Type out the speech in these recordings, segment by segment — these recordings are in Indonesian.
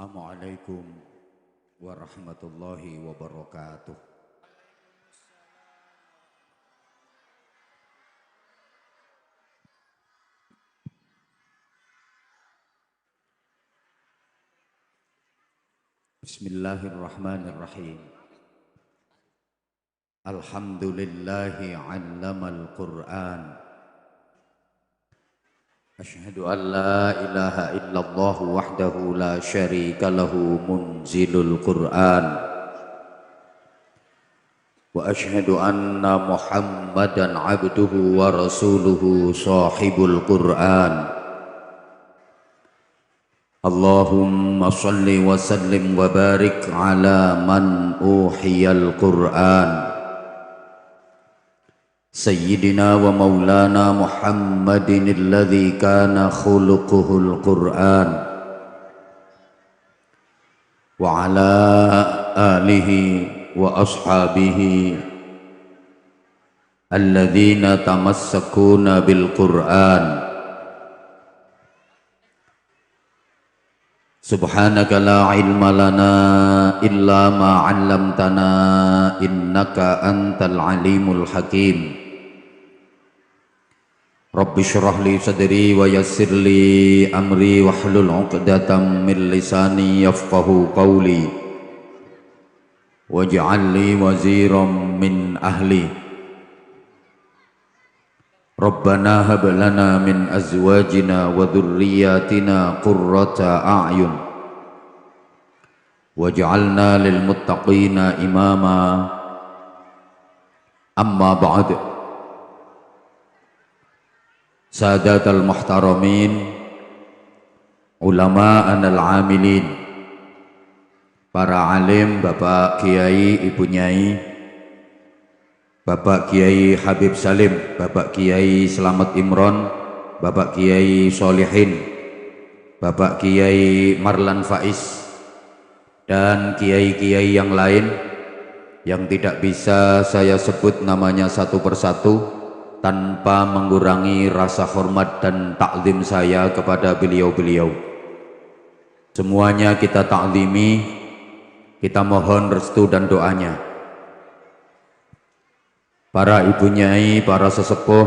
Assalamualaikum warahmatullahi wabarakatuh. Bismillahirrahmanirrahim. Alhamdulillahi 'allamal Qur'an. Asyhadu an la ilaha illallah wahdahu la syarika lahu munzilul Qur'an. Wa asyhadu anna Muhammadan 'abduhu wa rasuluhu sahibul Qur'an. Allahumma salli wa sallim wa barik ala man uhiyal Qur'an. Sayyidina wa maulana Muhammadin alladhi kana khuluquhul Qur'an. Wa ala alihi wa ashabihi alladhina tamassakuna bil Qur'an. Subhanaka la ilma lana illa ma 'allamtana innaka antal alimul hakim. Rabbi shrah li sadri wa yassir li amri wahlul 'uqdatam min lisani yafqahu qawli waj'al li waziran min ahli. Rabbana hab lana min azwajina wa dhurriyyatina qurrata a'yun waj'alna lil muttaqina imama. Amma ba'd. Sadatul muhtaramin, ulama anal amilin, para alim, Bapak Kiai, Ibu Nyai, Bapak Kiai Habib Salim, Bapak Kiai Selamat Imron, Bapak Kiai Solihin, Bapak Kiai Marlan Faiz, dan kiai-kiai yang lain yang tidak bisa saya sebut namanya satu persatu tanpa mengurangi rasa hormat dan takzim saya kepada beliau-beliau. Semuanya kita takzimi, kita mohon restu dan doanya. Para ibu nyai, para sesepuh,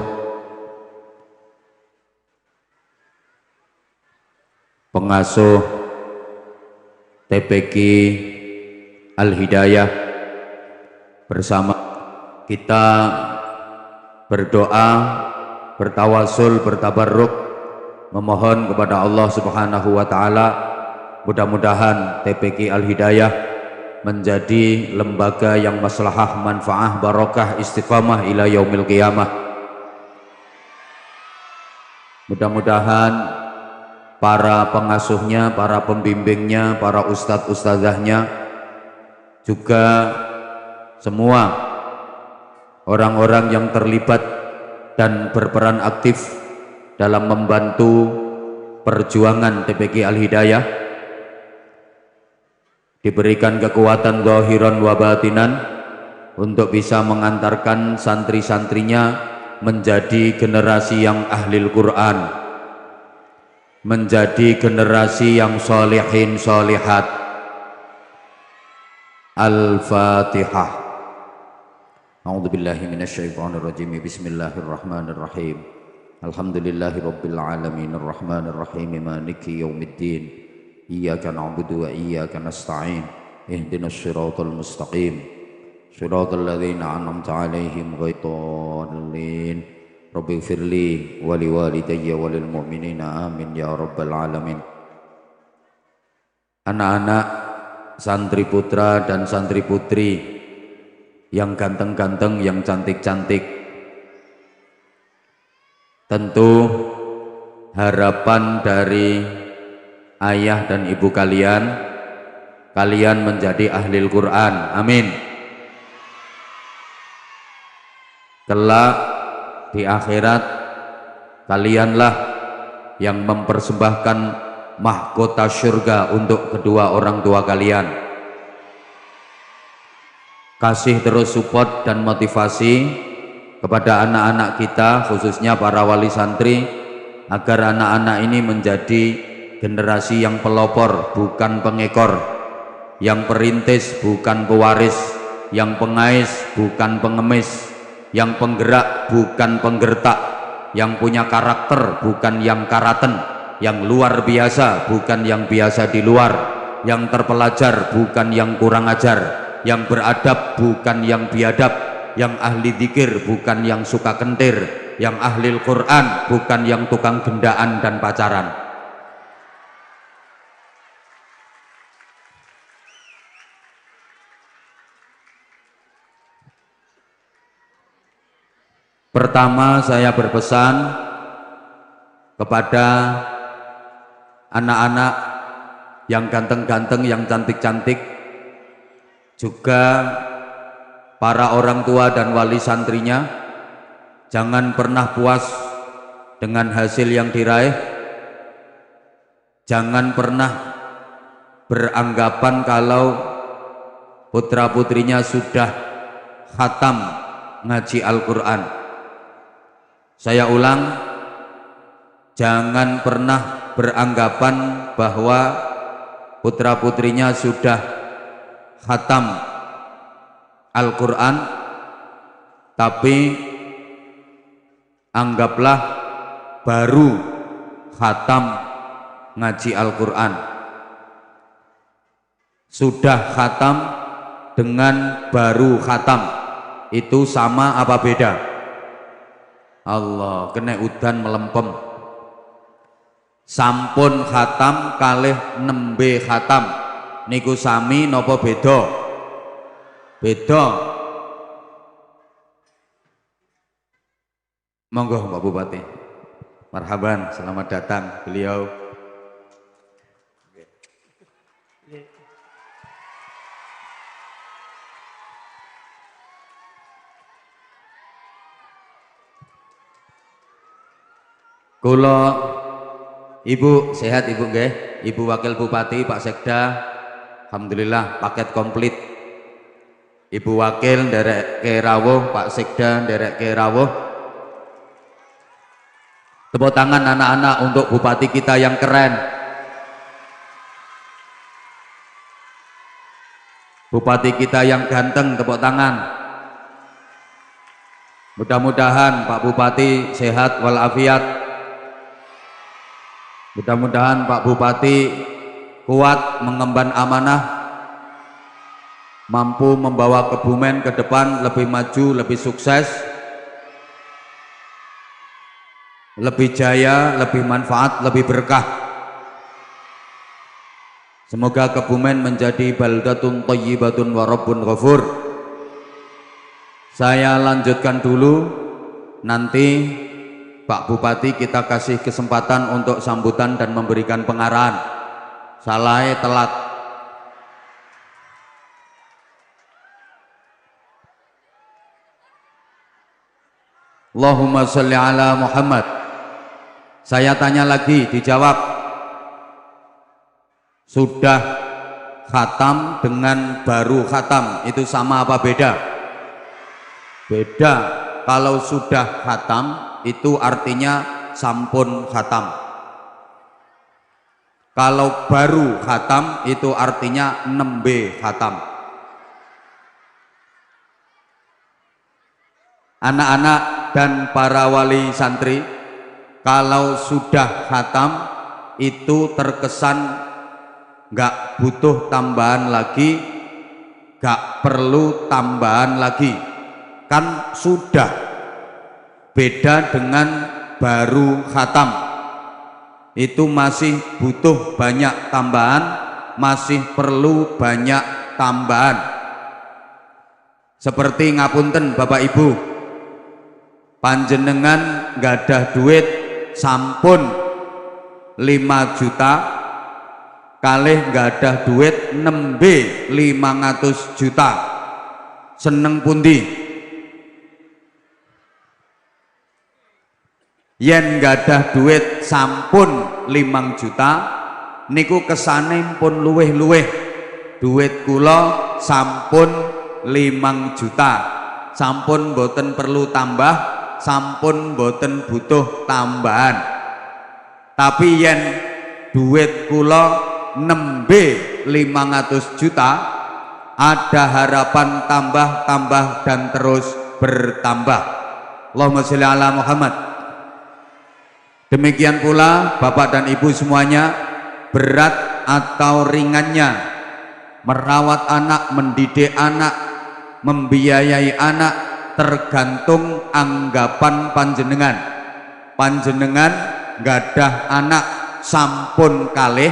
pengasuh TPQ Al-Hidayah, bersama kita berdoa, bertawasul, bertabarruk, memohon kepada Allah Subhanahu wa taala mudah-mudahan TPQ Al-Hidayah menjadi lembaga yang maslahah, manfaah, barokah, istiqamah ila yaumil qiyamah. Mudah-mudahan para pengasuhnya, para pembimbingnya, para ustadz ustadzahnya, juga semua orang-orang yang terlibat dan berperan aktif dalam membantu perjuangan TPQ Al-Hidayah diberikan kekuatan zahiran wa batinan untuk bisa mengantarkan santri-santrinya menjadi generasi yang ahlil Quran, menjadi generasi yang solihin solihat. Al-Fatihah. A'udzubillahi minasyaitonirrajim. Bismillahirrahmanirrahim. Alhamdulillahi rabbil alamin arrahmanirrahim maliki yaumiddin. Iyyaka na'budu wa iyyaka nasta'in. Ihdinas siratal mustaqim. Siratal ladzina an'amta 'alaihim ghairil dhalin. Rabbighfirli wa liwalidayya wa lil mu'minina amin ya rabbal alamin. Anak-anak, santri putra dan santri putri yang ganteng-ganteng, yang cantik-cantik, tentu harapan dari ayah dan ibu kalian, kalian menjadi ahlil Quran. Amin. Kelak di akhirat kalianlah yang mempersembahkan mahkota surga untuk kedua orang tua kalian. Kasih terus support dan motivasi kepada anak-anak kita, khususnya para wali santri, agar anak-anak ini menjadi generasi yang pelopor bukan pengekor, yang perintis bukan pewaris, yang pengais bukan pengemis, yang penggerak bukan penggertak, yang punya karakter bukan yang karaten, yang luar biasa bukan yang biasa di luar, yang terpelajar bukan yang kurang ajar, yang beradab bukan yang biadab, yang ahli dzikir bukan yang suka kentir, yang ahli Al-Quran bukan yang tukang gendaan dan pacaran. Pertama, saya berpesan kepada anak-anak yang ganteng-ganteng, yang cantik-cantik, juga para orang tua dan wali santrinya, jangan pernah puas dengan hasil yang diraih, jangan pernah beranggapan kalau putra-putrinya sudah khatam ngaji Al-Quran. Saya ulang, jangan pernah beranggapan bahwa putra-putrinya sudah khatam Al-Quran, tapi anggaplah baru khatam ngaji Al-Quran. Sudah khatam dengan baru khatam itu sama apa beda? Allah, kena udan melempem. Sampun khatam kalih nembe khatam niku sami nopo beda? Beda. Monggo Pak Bupati. Marhaban, selamat datang beliau. Kula Ibu sehat Ibu nggih, Ibu Wakil Bupati, Pak Sekda, alhamdulillah paket komplit. Ibu Wakil nderek ke rawuh, Pak Sekda nderek ke rawuh. Tepuk tangan anak-anak untuk Bupati kita yang keren. Bupati kita yang ganteng, tepuk tangan. Mudah-mudahan Pak Bupati sehat walafiat. Mudah-mudahan Pak Bupati kuat mengemban amanah, mampu membawa Kebumen ke depan lebih maju, lebih sukses, lebih jaya, lebih manfaat, lebih berkah. Semoga Kebumen menjadi baldatun thayyibatun wa rabbun ghafur. Saya lanjutkan dulu, nanti Pak Bupati kita kasih kesempatan untuk sambutan dan memberikan pengarahan. Salah telat. Allahumma sholli ala Muhammad. Saya tanya lagi, dijawab. Sudah khatam dengan baru khatam itu sama apa beda? Beda. Kalau sudah khatam itu artinya sampun khatam. Kalau baru khatam itu artinya nembe khatam. Anak-anak dan para wali santri, kalau sudah khatam itu terkesan nggak butuh tambahan lagi, nggak perlu tambahan lagi, kan sudah. Beda dengan baru khatam, itu masih butuh banyak tambahan, masih perlu banyak tambahan. Seperti ngapunten Bapak Ibu, panjenengan nggak ada duit sampun 5 juta, kalih nggak ada duit nembe 500 juta, seneng pundi? Yen gadah duit sampun 5 juta niku kesane pun luweh-luweh. Duit kula sampun 5 juta, sampun boten perlu tambah, sampun boten butuh tambahan. Tapi yen duit kula nembe 500 juta, ada harapan tambah dan terus bertambah. Allahumma sholli ala Muhammad. Demikian pula Bapak dan Ibu semuanya, berat atau ringannya merawat anak, mendidik anak, membiayai anak tergantung anggapan panjenengan. Panjenengan gadah anak sampun kalih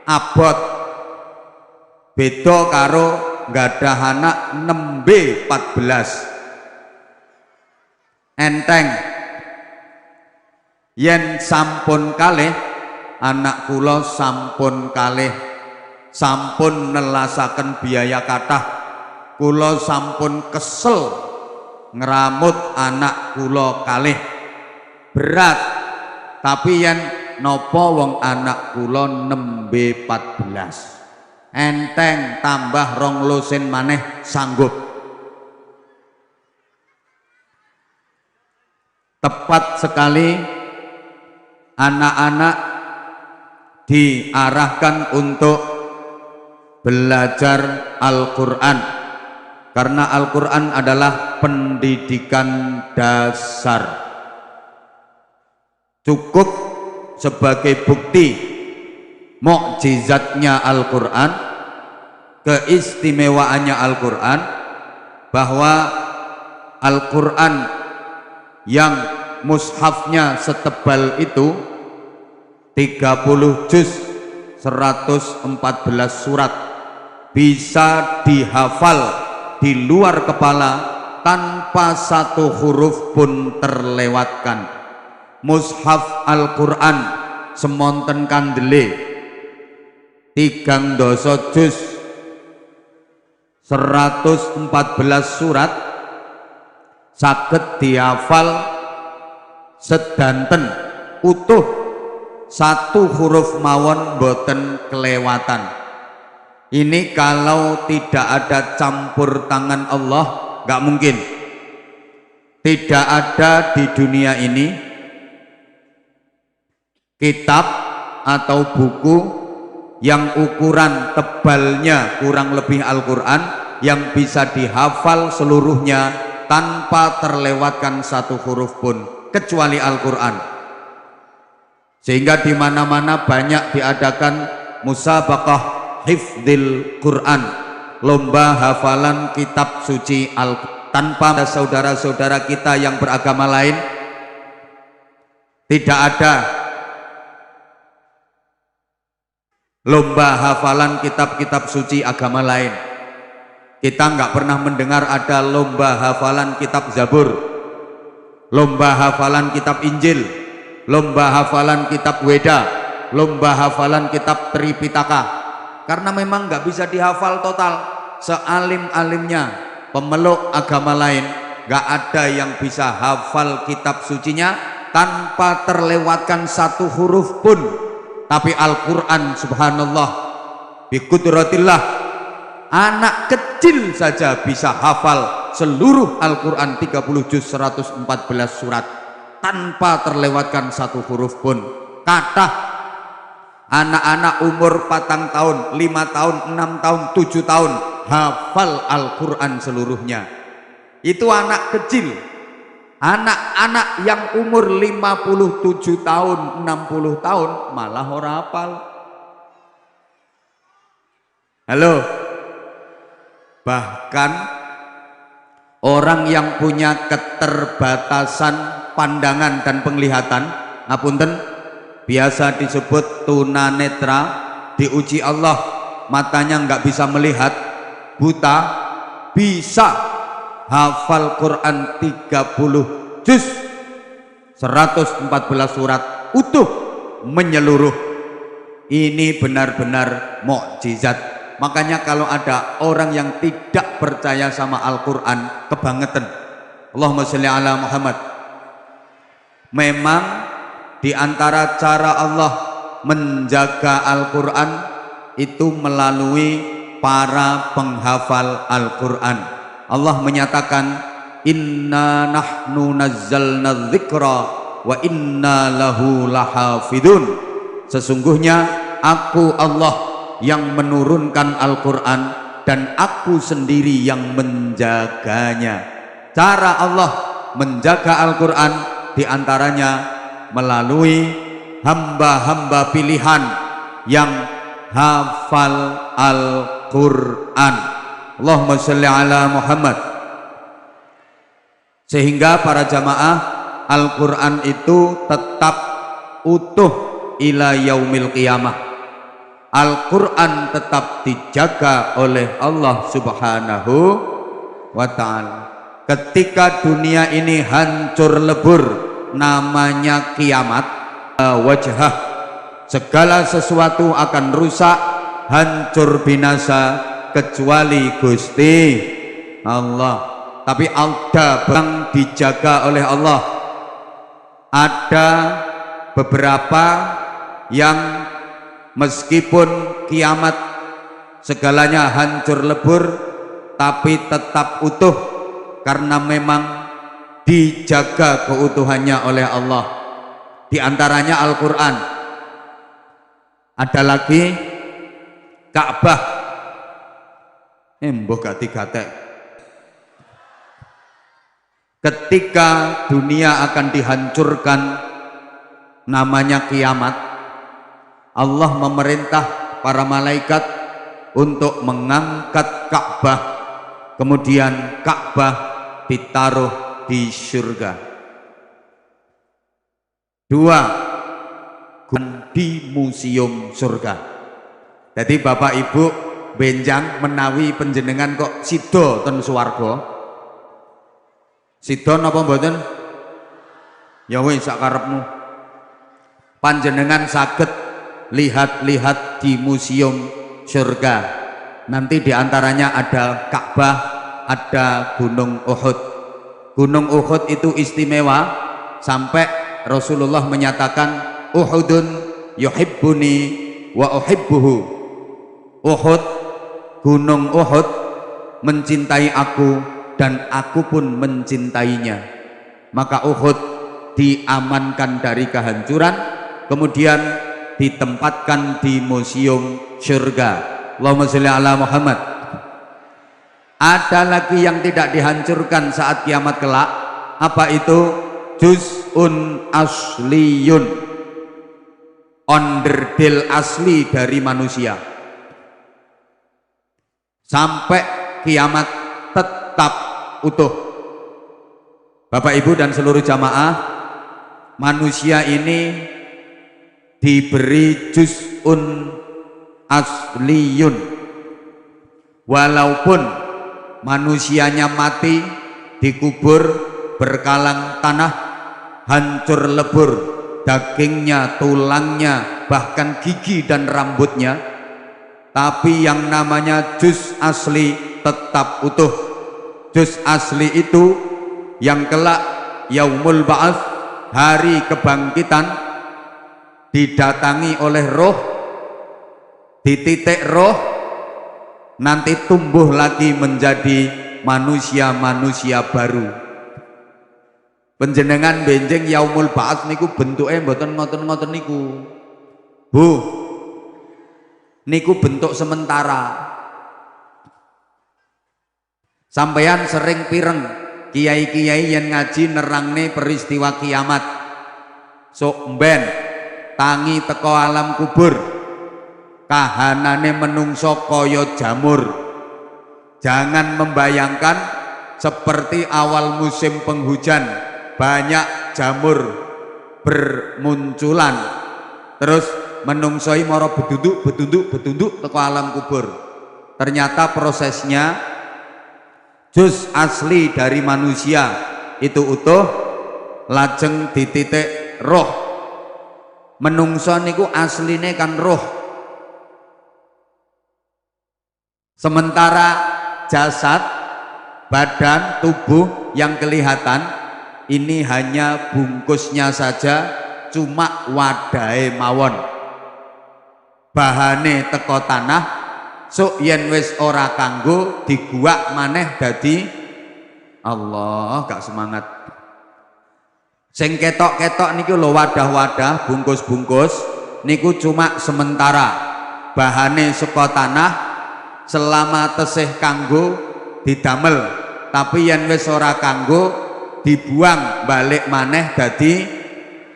abot, beda karo gadah anak nembe 14. Enteng yen sampun kalih, anak kula sampun kalih, sampun nelasaken biaya kathah, kula sampun kesel ngeramut anak kula kalih, berat. Tapi yen nopo wong anak kula nembe 14, enteng tambah 2 lusin maneh sanggup. Tepat sekali anak-anak diarahkan untuk belajar Al-Quran, karena Al-Quran adalah pendidikan dasar. Cukup sebagai bukti mukjizatnya Al-Quran, keistimewaannya Al-Quran, bahwa Al-Quran yang mushafnya setebal itu 30 juz 114 surat bisa dihafal di luar kepala tanpa satu huruf pun terlewatkan. Mushaf Al-Quran semonten kandele 3 juz 114 surat saged dihafal sedanten utuh, satu huruf mawon boten kelewatan. Ini kalau tidak ada campur tangan Allah nggak mungkin. Tidak ada di dunia ini kitab atau buku yang ukuran tebalnya kurang lebih Al-Quran yang bisa dihafal seluruhnya tanpa terlewatkan satu huruf pun, kecuali Al-Quran. Sehingga di mana-mana banyak diadakan musabaqah hifdzil Quran, lomba hafalan kitab suci Al-Quran. Tanpa saudara-saudara kita yang beragama lain, tidak ada lomba hafalan kitab-kitab suci agama lain. Kita nggak pernah mendengar ada lomba hafalan kitab Zabur, lomba hafalan kitab Injil, lomba hafalan kitab Weda, lomba hafalan kitab Tripitaka, karena memang nggak bisa dihafal total. Sealim-alimnya pemeluk agama lain, nggak ada yang bisa hafal kitab sucinya tanpa terlewatkan satu huruf pun. Tapi Al-Quran subhanallah biqudratillah, anak kecil saja bisa hafal seluruh Al-Quran 30 juz 114 surat tanpa terlewatkan satu huruf pun. Kata anak-anak umur 4 tahun, 5 tahun, 6 tahun, 7 tahun hafal Al-Quran seluruhnya. Itu anak kecil. Anak-anak yang umur 57 tahun, 60 tahun malah ora hafal. Halo. Bahkan orang yang punya keterbatasan pandangan dan penglihatan, ngapunten, biasa disebut tunanetra, diuji Allah, matanya nggak bisa melihat, buta, bisa hafal Quran 30 juz 114 surat utuh menyeluruh. Ini benar-benar mukjizat. Makanya kalau ada orang yang tidak percaya sama Al-Quran, kebangetan. Allahumma sholli ala Muhammad. Memang di antara cara Allah menjaga Al-Quran itu melalui para penghafal Al-Quran. Allah menyatakan, inna nahnu nazzalna dzikra wa inna lahu lahafidun. sesungguhnya aku Allah yang menurunkan Al-Quran dan aku sendiri yang menjaganya. Cara Allah menjaga Al-Quran diantaranya melalui hamba-hamba pilihan yang hafal Al-Quran. Allahumma sholli ala Muhammad. Sehingga para jamaah, Al-Quran itu tetap utuh ila yaumil qiyamah. Al-Quran tetap dijaga oleh Allah Subhanahu wa ta'ala. Ketika dunia ini hancur lebur, namanya kiamat, wajhah, segala sesuatu akan rusak, hancur binasa, kecuali Gusti Allah. Tapi ada yang dijaga oleh Allah. Ada beberapa yang meskipun kiamat segalanya hancur lebur, tapi tetap utuh karena memang dijaga keutuhannya oleh Allah. Di antaranya Al-Quran. Ada lagi Ka'bah. Mbok gati-gatek. Ketika dunia akan dihancurkan, namanya kiamat, Allah memerintah para malaikat untuk mengangkat Ka'bah, kemudian Ka'bah ditaruh di surga. 2, di museum surga. Jadi Bapak Ibu benjang menawi panjenengan kok sida ten swarga. Sida napa mboten? Ya wis sak karepmu. Panjenengan saged lihat-lihat di museum surga. Nanti diantaranya ada Ka'bah, ada Gunung Uhud. Gunung Uhud itu istimewa sampai Rasulullah menyatakan Uhudun yuhibbuni wa uhibbuhu. Uhud, Gunung Uhud mencintai aku dan aku pun mencintainya. Maka Uhud diamankan dari kehancuran, kemudian ditempatkan di museum surga. Allahumma sholli ala Muhammad. Ada lagi yang tidak dihancurkan saat kiamat kelak. Apa itu? Juz'un asliyun, onderdil asli dari manusia. Sampai kiamat tetap utuh. Bapak Ibu dan seluruh jamaah, manusia ini diberi juz'un asliyun. Walaupun manusianya mati, dikubur, berkalang tanah, hancur lebur, dagingnya, tulangnya, bahkan gigi dan rambutnya, tapi yang namanya juz asli tetap utuh. Juz asli itu yang kelak yaumul ba'ats, hari kebangkitan, didatangi oleh roh, dititik roh, nanti tumbuh lagi menjadi manusia-manusia baru. Panjenengan benjing yaumul ba'ats niku bentuke mboten ngoten-ngoten niku. Bu, niku bentuk sementara. Sampeyan sering pireng kiai-kiai yang ngaji nerangne peristiwa kiamat. Sok mben tangi teko alam kubur, kahanane menungso kaya jamur. Jangan membayangkan seperti awal musim penghujan, banyak jamur bermunculan, terus menungsoi moro betunduk teko alam kubur. Ternyata prosesnya juz asli dari manusia itu utuh, lajeng dititik roh. Menungso niku asline kan roh, sementara jasad, badan, tubuh yang kelihatan ini hanya bungkusnya saja, cuma wadahe mawon, bahane teko tanah. Sok yen wis ora kanggo diguak maneh dadi Allah. Gak semangat. Sing ketok-ketok niki lho wadah-wadah, bungkus-bungkus niku cuma sementara, bahane saka tanah, selama tesih kanggo didamel, tapi yen wis ora kanggo dibuang balik maneh dadi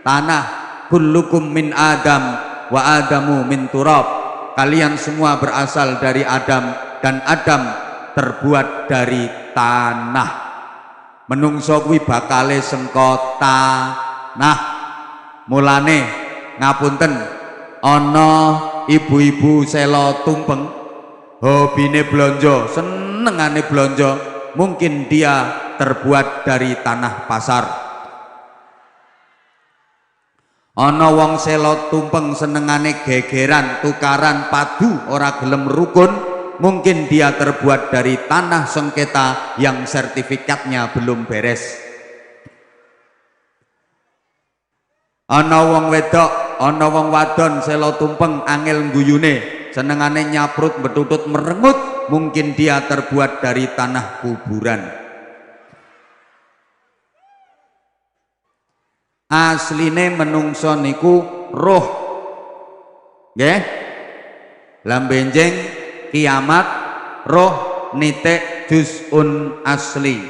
tanah. Kullukum min Adam wa Adamu min turab. Kalian semua berasal dari Adam dan Adam terbuat dari tanah. Menungso kuwi bakale sengko tanah. Mulane ngapunten, ana ibu-ibu selo tumpeng hobine blonjo, senengane blonjo, mungkin dia terbuat dari tanah pasar. Ana wong selo tumpeng senengane gegeran, tukaran, padu, ora gelem rukun, mungkin dia terbuat dari tanah sengketa yang sertifikatnya belum beres. Ana wong wedok, ana wong wadon selo tumpeng angel guyune, senengane nyaprut betutut merengut, mungkin dia terbuat dari tanah kuburan. Asline menungso niku roh, nggih. Lambenjing kiamat roh nitik juz'un asli.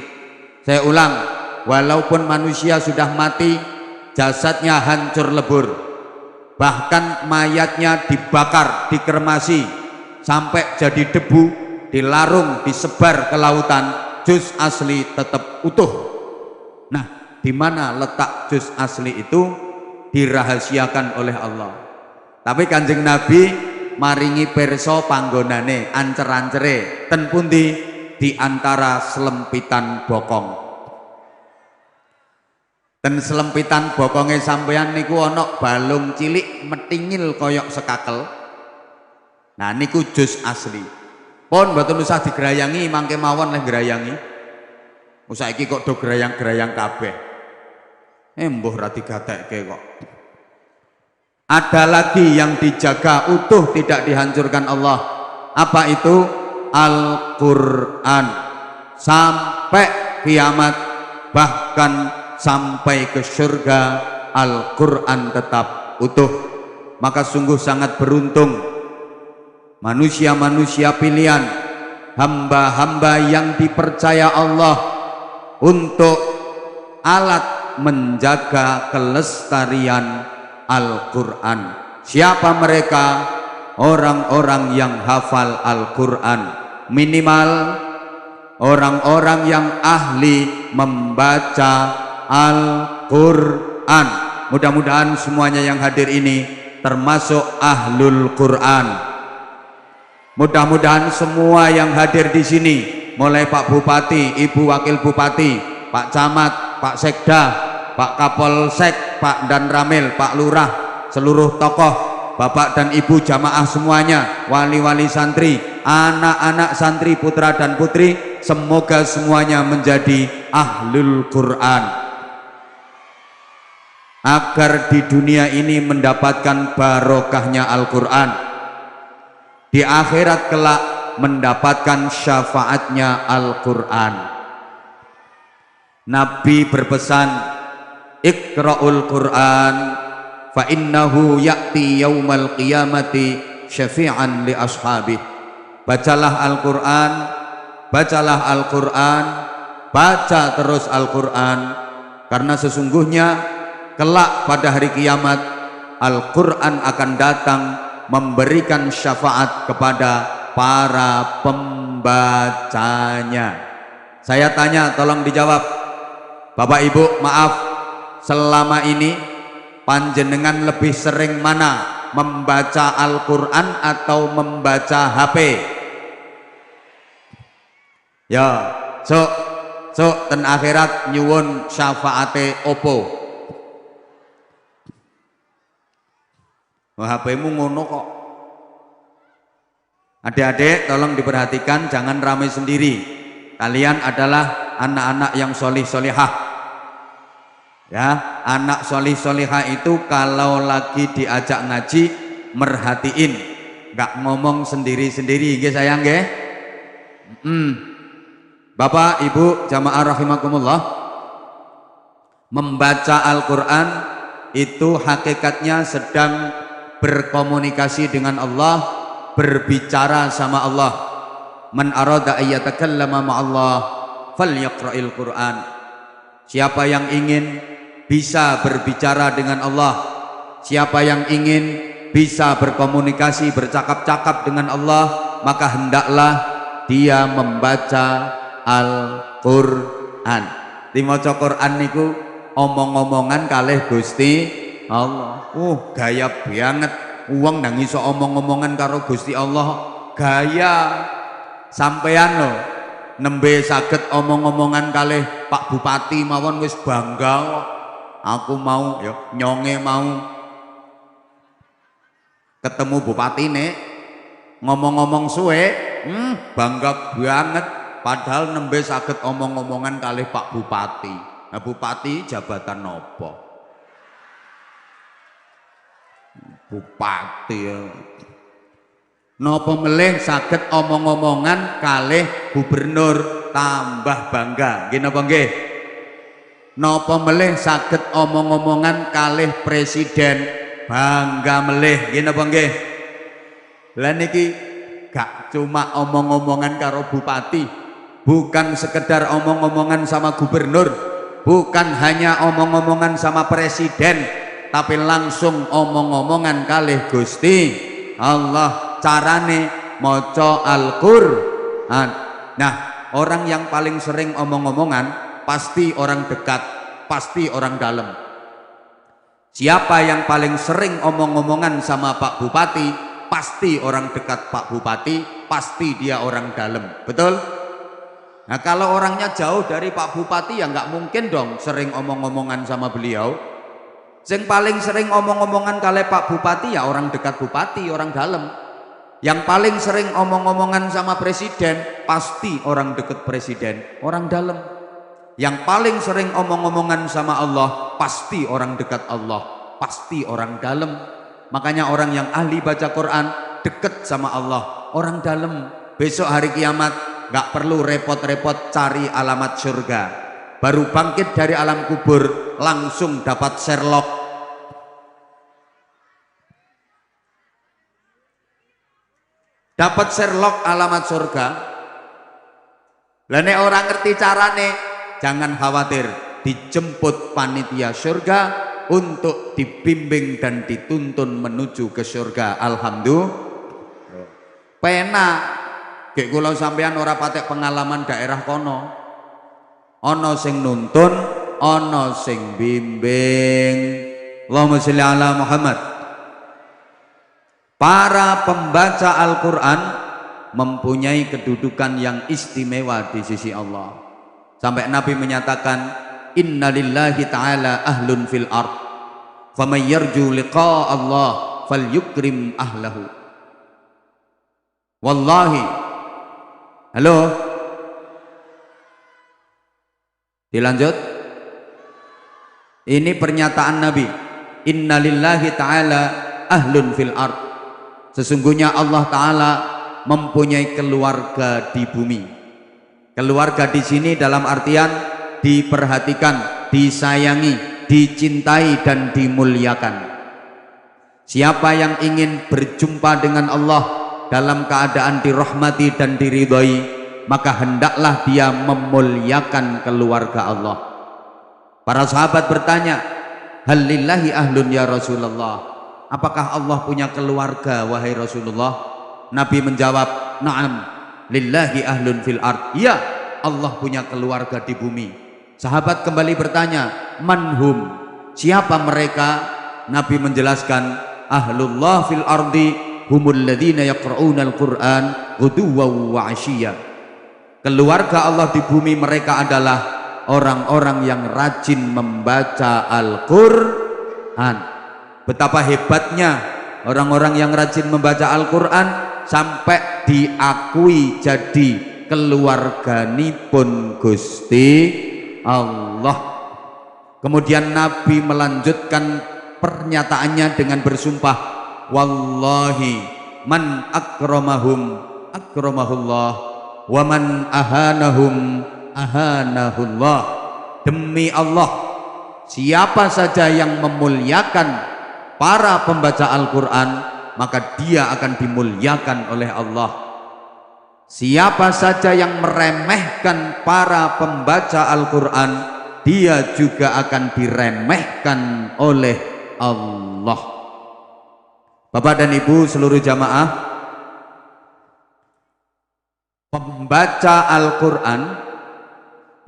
Saya ulang, walaupun manusia sudah mati, jasadnya hancur lebur, bahkan mayatnya dibakar, dikremasi sampai jadi debu, dilarung, disebar ke lautan, juz asli tetap utuh. Nah, di mana letak juz asli itu dirahasiakan oleh Allah. Tapi Kanjeng Nabi maringi pirsa panggonane ancer-ancere ten pundi, di antara selempitan bokong. Ten selempitan bokonge sampeyan niku ana balung cilik metingil koyok sekakel. Nah niku juz asli. Pun mboten usah digerayangi, mangke mawon leh gerayangi. Saiki kok do gerayang-gerayang kabeh. Mbuh ra digatekke kok. Ada lagi yang dijaga utuh, tidak dihancurkan Allah. Apa itu? Al-Qur'an. Sampai kiamat, bahkan sampai ke surga, Al-Qur'an tetap utuh. Maka sungguh sangat beruntung manusia-manusia pilihan, hamba-hamba yang dipercaya Allah untuk alat menjaga kelestarian Al-Quran. Siapa mereka? Orang-orang yang hafal Al-Quran, minimal orang-orang yang ahli membaca Al-Quran. Mudah-mudahan semuanya yang hadir ini termasuk ahlul Quran. Mudah-mudahan semua yang hadir di sini, mulai Pak Bupati, Ibu Wakil Bupati, Pak Camat, Pak Sekda, Pak Kapolsek, Pak Dan Ramil, Pak Lurah, seluruh tokoh, Bapak dan Ibu jamaah semuanya, wali-wali santri, anak-anak santri putra dan putri, semoga semuanya menjadi ahlul Quran, agar di dunia ini mendapatkan barokahnya Al-Quran, di akhirat kelak mendapatkan syafaatnya Al-Quran. Nabi berpesan, Iqra'ul Quran fa innahu ya'ti yaumal qiyamati syafi'an li ashabih. Bacalah Al-Quran, bacalah Al-Quran, baca terus Al-Quran, karena sesungguhnya kelak pada hari kiamat Al-Quran akan datang memberikan syafaat kepada para pembacanya. Saya tanya, tolong dijawab. Bapak Ibu, maaf, selama ini panjenengan lebih sering mana, membaca Al-Quran atau membaca HP? Ya, so ten akhirat nyuwun syafaate opo? HP-mu ngono kok. Adik-adik tolong diperhatikan, jangan ramai sendiri. Kalian adalah anak-anak yang solih-solihah. Ya, anak solih-solihah itu kalau lagi diajak ngaji merhatiin, nggak ngomong sendiri-sendiri, nggih sayang nggih. Bapak Ibu jamaah rahimakumullah, membaca Al-Quran itu hakikatnya sedang berkomunikasi dengan Allah, berbicara sama Allah. Man arada ayyatakallama ma'allah falyaqra'il Qur'an. Siapa yang ingin bisa berbicara dengan Allah, siapa yang ingin bisa berkomunikasi, bercakap-cakap dengan Allah, maka hendaklah dia membaca Al-Qur'an. Dimaca Qur'an niku omong-omongan kalih Gusti Allah. Gaya banget wong nang iso omong-omongan karo Gusti Allah. Gaya sampean lho nembe saged omong-omongan kalih Pak Bupati mawon wis bangga kok. Aku mau ya nyonge mau ketemu bupatine ngomong-ngomong suwe, bangga banget. Padahal nembe saged omong-omongan kalih Pak Bupati. Nah, Bupati jabatan nopo? Bupati ya. Napa melih saged omong-omongan kalih gubernur, tambah bangga. Nggih napa nggih? Napa melih saged omong-omongan kalih presiden, bangga melih. Nggih napa nggih? Lah niki gak cuma omong-omongan karo bupati, bukan sekedar omong-omongan sama gubernur, bukan hanya omong-omongan sama presiden, tapi langsung omong-omongan kalih Gusti Allah. Carane maca Al-Qur'an. Nah, orang yang paling sering omong-omongan pasti orang dekat, pasti orang dalam. Siapa yang paling sering omong-omongan sama Pak Bupati, pasti orang dekat Pak Bupati, pasti dia orang dalam. Betul? Nah, kalau orangnya jauh dari Pak Bupati ya nggak mungkin dong sering omong-omongan sama beliau. Yang paling sering omong-omongan kali Pak Bupati ya orang dekat Bupati, orang dalam. Yang paling sering omong-omongan sama presiden pasti orang dekat presiden, orang dalam. Yang paling sering omong-omongan sama Allah pasti orang dekat Allah, pasti orang dalam. Makanya orang yang ahli baca Quran dekat sama Allah, orang dalam. Besok hari kiamat gak perlu repot-repot cari alamat surga. Baru bangkit dari alam kubur langsung dapat Sherlock. Dapat Sherlock alamat surga. Lah nek orang ngerti carane, jangan khawatir, dijemput panitia surga untuk dibimbing dan dituntun menuju ke surga. Alhamdulillah. Pena gek kula sampean ora patek pengalaman daerah kono. Ana sing nuntun, ana sing bimbing. Allahumma sholli ala Muhammad. Para pembaca Al-Quran mempunyai kedudukan yang istimewa di sisi Allah. Sampai Nabi menyatakan, Inna lillahi ta'ala ahlun fil ard, faman yarju liqa Allah fal yukrim ahlahu. Wallahi, halo, dilanjut. Ini pernyataan Nabi, Inna lillahi ta'ala ahlun fil ard. Sesungguhnya Allah Ta'ala mempunyai keluarga di bumi. Keluarga di sini dalam artian diperhatikan, disayangi, dicintai dan dimuliakan. Siapa yang ingin berjumpa dengan Allah dalam keadaan dirahmati dan diridhai, maka hendaklah dia memuliakan keluarga Allah. Para sahabat bertanya, hal lillahi ahlun ya Rasulullah? Apakah Allah punya keluarga wahai Rasulullah? Nabi menjawab, na'am, lillahi ahlun fil ard. Iya, Allah punya keluarga di bumi. Sahabat kembali bertanya, manhum, siapa mereka? Nabi menjelaskan, ahlullah fil ardi humul ladina yaqra'una al-Qur'an ghuduwan wa 'ashiyya. Keluarga Allah di bumi mereka adalah orang-orang yang rajin membaca Al-Qur'an. Betapa hebatnya orang-orang yang rajin membaca Al-Quran sampai diakui jadi keluarganipun Gusti Allah. Kemudian Nabi melanjutkan pernyataannya dengan bersumpah, wallahi man akramahum akramahullah wa man ahanahum ahanahullah. Demi Allah, siapa saja yang memuliakan para pembaca Al-Quran, maka dia akan dimuliakan oleh Allah. Siapa saja yang meremehkan para pembaca Al-Quran, dia juga akan diremehkan oleh Allah. Bapak dan Ibu seluruh jamaah, pembaca Al-Quran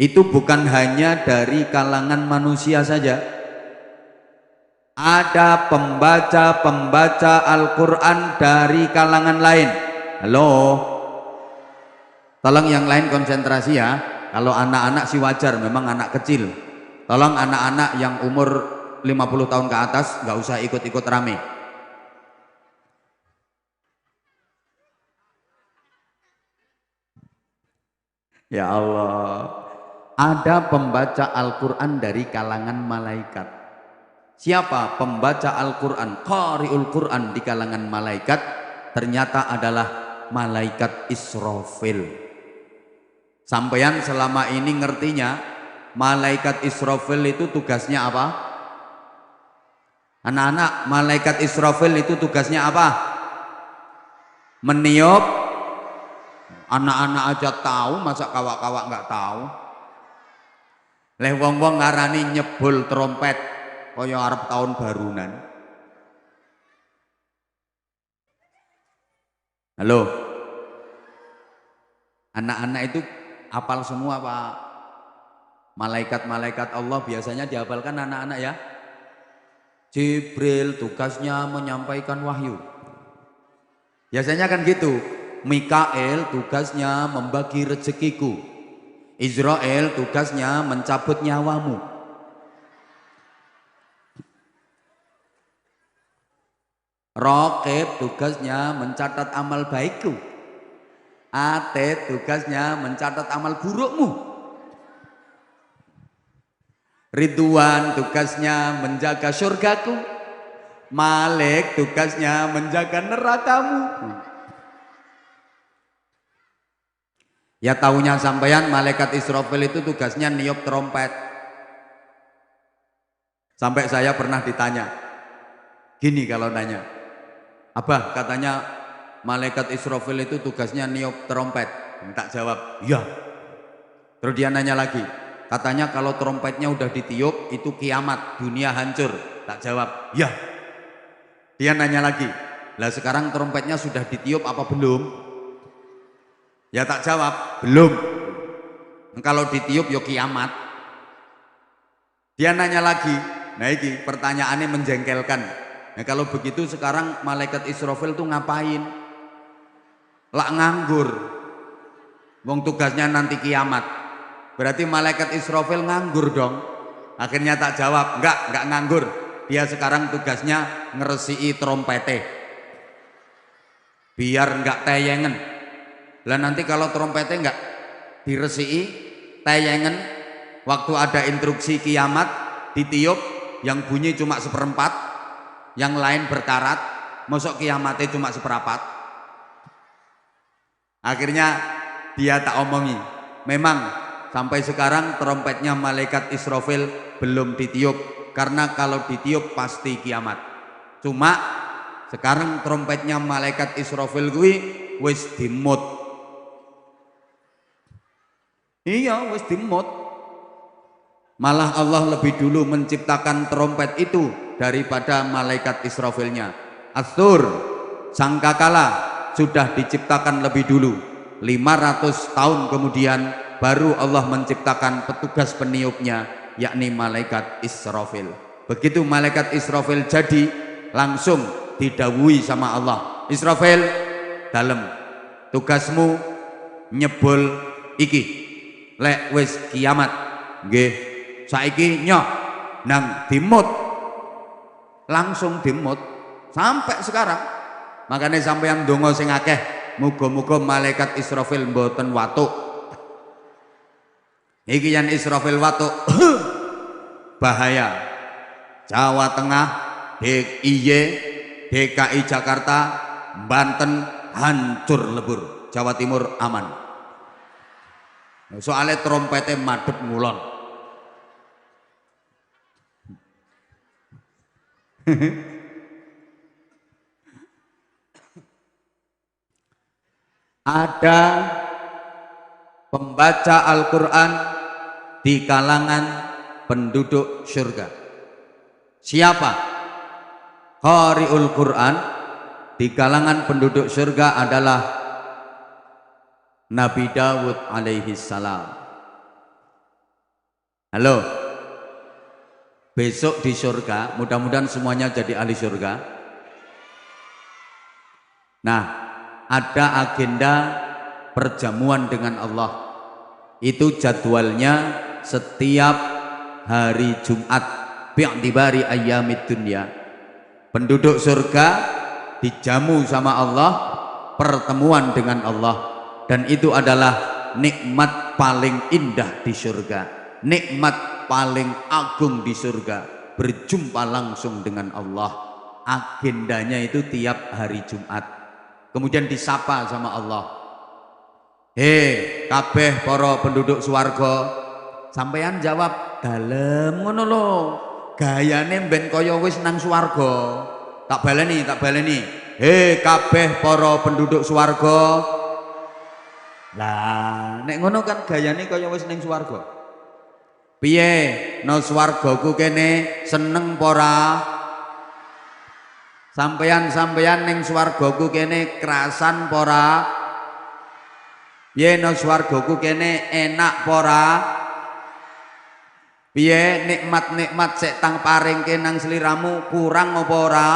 itu bukan hanya dari kalangan manusia saja. Ada pembaca Al-Quran dari kalangan lain. Halo, tolong yang lain konsentrasi ya. Kalau anak-anak sih wajar, memang anak kecil. Tolong anak-anak yang umur 50 tahun ke atas nggak usah ikut-ikut rame. Ya Allah, ada pembaca Al-Quran dari kalangan malaikat. Siapa pembaca Al-Quran, qari'ul Quran di kalangan malaikat? Ternyata adalah malaikat Israfil. Sampeyan selama ini ngertinya malaikat Israfil itu tugasnya apa? Anak-anak, malaikat Israfil itu tugasnya apa? Meniup. Anak-anak aja tahu, masa kawak-kawak nggak tahu? Leh wong-wong ngarani nyebul trompet kaya arep tahun barunan. Halo, anak-anak itu hafal semua Pak. Malaikat-malaikat Allah biasanya dihafalkan anak-anak ya. Jibril tugasnya menyampaikan wahyu, biasanya kan gitu. Mikael tugasnya membagi rezekiku, Israel tugasnya mencabut nyawamu. Raqib tugasnya mencatat amal baikku, Atid tugasnya mencatat amal burukmu, Ridwan tugasnya menjaga surgaku, Malik tugasnya menjaga nerakamu. Ya tahunya sampeyan malaikat Israfil itu tugasnya niup trompet. Sampai saya pernah ditanya gini, kalau nanya, Abah, katanya malaikat Israfil itu tugasnya niup trompet. Tak jawab, iya. Terus dia nanya lagi, katanya kalau trompetnya udah ditiup itu kiamat, dunia hancur. Tak jawab, iya. Dia nanya lagi, lah sekarang trompetnya sudah ditiup apa belum? Ya tak jawab, belum. Kalau ditiup ya kiamat. Dia nanya lagi, nah ini pertanyaannya menjengkelkan. Nah kalau begitu sekarang malaikat Israfil tuh ngapain? Lak nganggur. Wong tugasnya nanti kiamat. Berarti malaikat Israfil nganggur dong. Akhirnya tak jawab, enggak nganggur. Dia sekarang tugasnya ngeresiki trompete. Biar enggak tayangan. Lah nanti kalau trompetnya enggak diresiki, tayangan, waktu ada instruksi kiamat ditiup, yang bunyi cuma seperempat, yang lain berkarat, masuk kiamatnya cuma seperempat. Akhirnya dia tak omongi, memang sampai sekarang trompetnya malaikat Israfil belum ditiup, karena kalau ditiup pasti kiamat. Cuma sekarang trompetnya malaikat Israfil gue wis dimut. Iya, wis dimut. Malah Allah lebih dulu menciptakan trompet itu daripada malaikat Israfilnya. As-Sur, sangkakala sudah diciptakan lebih dulu. 500 tahun kemudian baru Allah menciptakan petugas peniupnya, yakni malaikat Israfil. Begitu malaikat Israfil jadi, langsung didhawuhi sama Allah, Israfil, dalem, tugasmu nyebul iki. Lek wis kiamat, nggih, saiki nyoh nang dimut. Langsung dimut sampai sekarang. Makanya sampeyan ndonga sing akeh, muga-muga malaikat Israfil mboten watuk. Iki yang Israfil watuk bahaya. Jawa Tengah, DIY, DKI Jakarta, Banten hancur lebur. Jawa Timur aman. Soalnya trompetnya madep ngulon. Ada pembaca Al-Quran di kalangan penduduk surga. Siapa? Qari'ul Quran di kalangan penduduk surga adalah Nabi Dawud alaihi salam. Halo, besok di surga, mudah-mudahan semuanya jadi ahli surga. Nah, ada agenda perjamuan dengan Allah. Itu jadwalnya setiap hari Jumat bi'tibari ayyamid dunya. Penduduk surga dijamu sama Allah, pertemuan dengan Allah, dan itu adalah nikmat paling indah di surga, nikmat paling agung di surga, berjumpa langsung dengan Allah. Agendanya itu tiap hari Jumat. Kemudian disapa sama Allah, hei kabeh para penduduk swarga, sampean jawab dalem ngono lho, gayane ben kaya wis nang swarga. Tak baleni, hei kabeh para penduduk swarga. Lah nek ngono kan gayane kaya wis ning swarga. Piye no swargaku kene seneng pora? Sampeyan ning swargaku kene kerasan pora? Piye no swargaku kene enak pora? Piye nikmat-nikmat sek tang paringke nang sliramu kurang apa ora?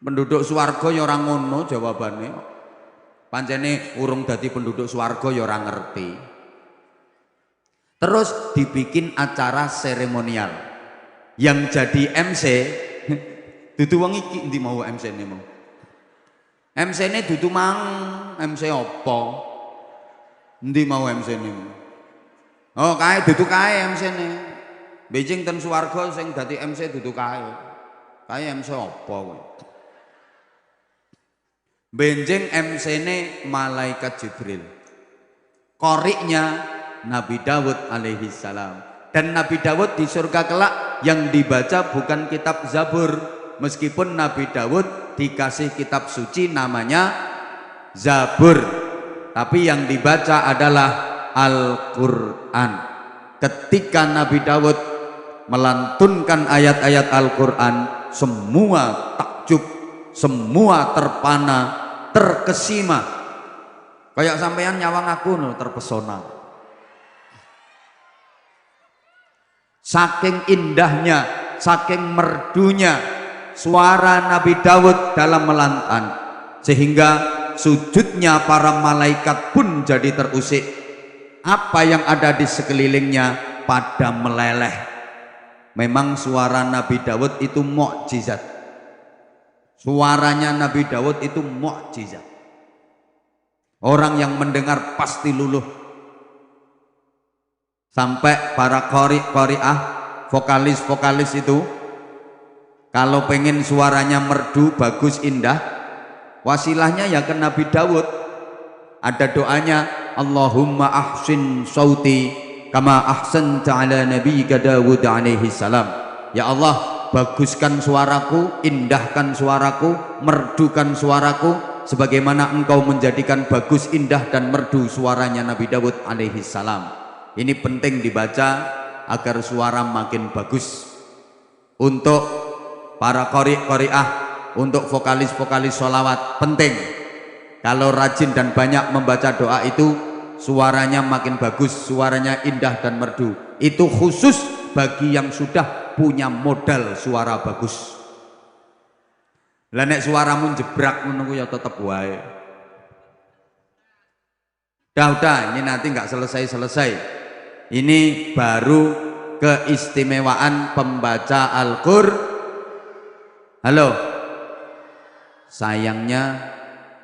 Penduduk swarga ya ora ngono jawabane. Pancene urung dadi penduduk swarga ya ora ngerti. Terus dibikin acara seremonial. Yang jadi MC dudu wong iki endi mau MC-ne mau. MC-ne dudu mang MC apa? Endi mau MC-ne? Oh, kae dudu kae MC-ne. Beijing ten swarga sing dadi MC dudu kae. Kae MC apa kowe? Benjing MC-ne malaikat Jibril. Koriknya Nabi Dawud alaihi salam. Dan Nabi Dawud di surga kelak yang dibaca bukan kitab Zabur, meskipun Nabi Dawud dikasih kitab suci namanya Zabur, tapi yang dibaca adalah Al-Quran. Ketika Nabi Dawud melantunkan ayat-ayat Al-Quran, semua takjub, semua terpana, terkesima. Kayak sampean nyawang aku no, terpesona. Saking indahnya, saking merdunya suara Nabi Dawud dalam melantan, sehingga sujudnya para malaikat pun jadi terusik. Apa yang ada di sekelilingnya pada meleleh. Memang suara Nabi Dawud itu mukjizat. Suaranya Nabi Dawud itu mukjizat. Orang yang mendengar pasti luluh. Sampai para qari'ah, vokalis itu kalau pengen suaranya merdu, bagus, indah, wasilahnya ya ke Nabi Dawud. Ada doanya, Allahumma ahsin sauti kama ahsanta ala nabiyyika Dawud alaihi salam. Ya Allah, baguskan suaraku, indahkan suaraku, merdukan suaraku sebagaimana engkau menjadikan bagus, indah dan merdu suaranya Nabi Dawud alaihi salam. Ini penting dibaca agar suara makin bagus. Untuk para qari'ah, untuk vokalis-vokalis sholawat penting. Kalau rajin dan banyak membaca doa itu, suaranya makin bagus, suaranya indah dan merdu. Itu khusus bagi yang sudah punya modal suara bagus. Lah nek suaramu jebrak ngono ya tetep wae. Udah, ini nanti nggak selesai. Ini baru keistimewaan pembaca Al-Qur'an. Halo. Sayangnya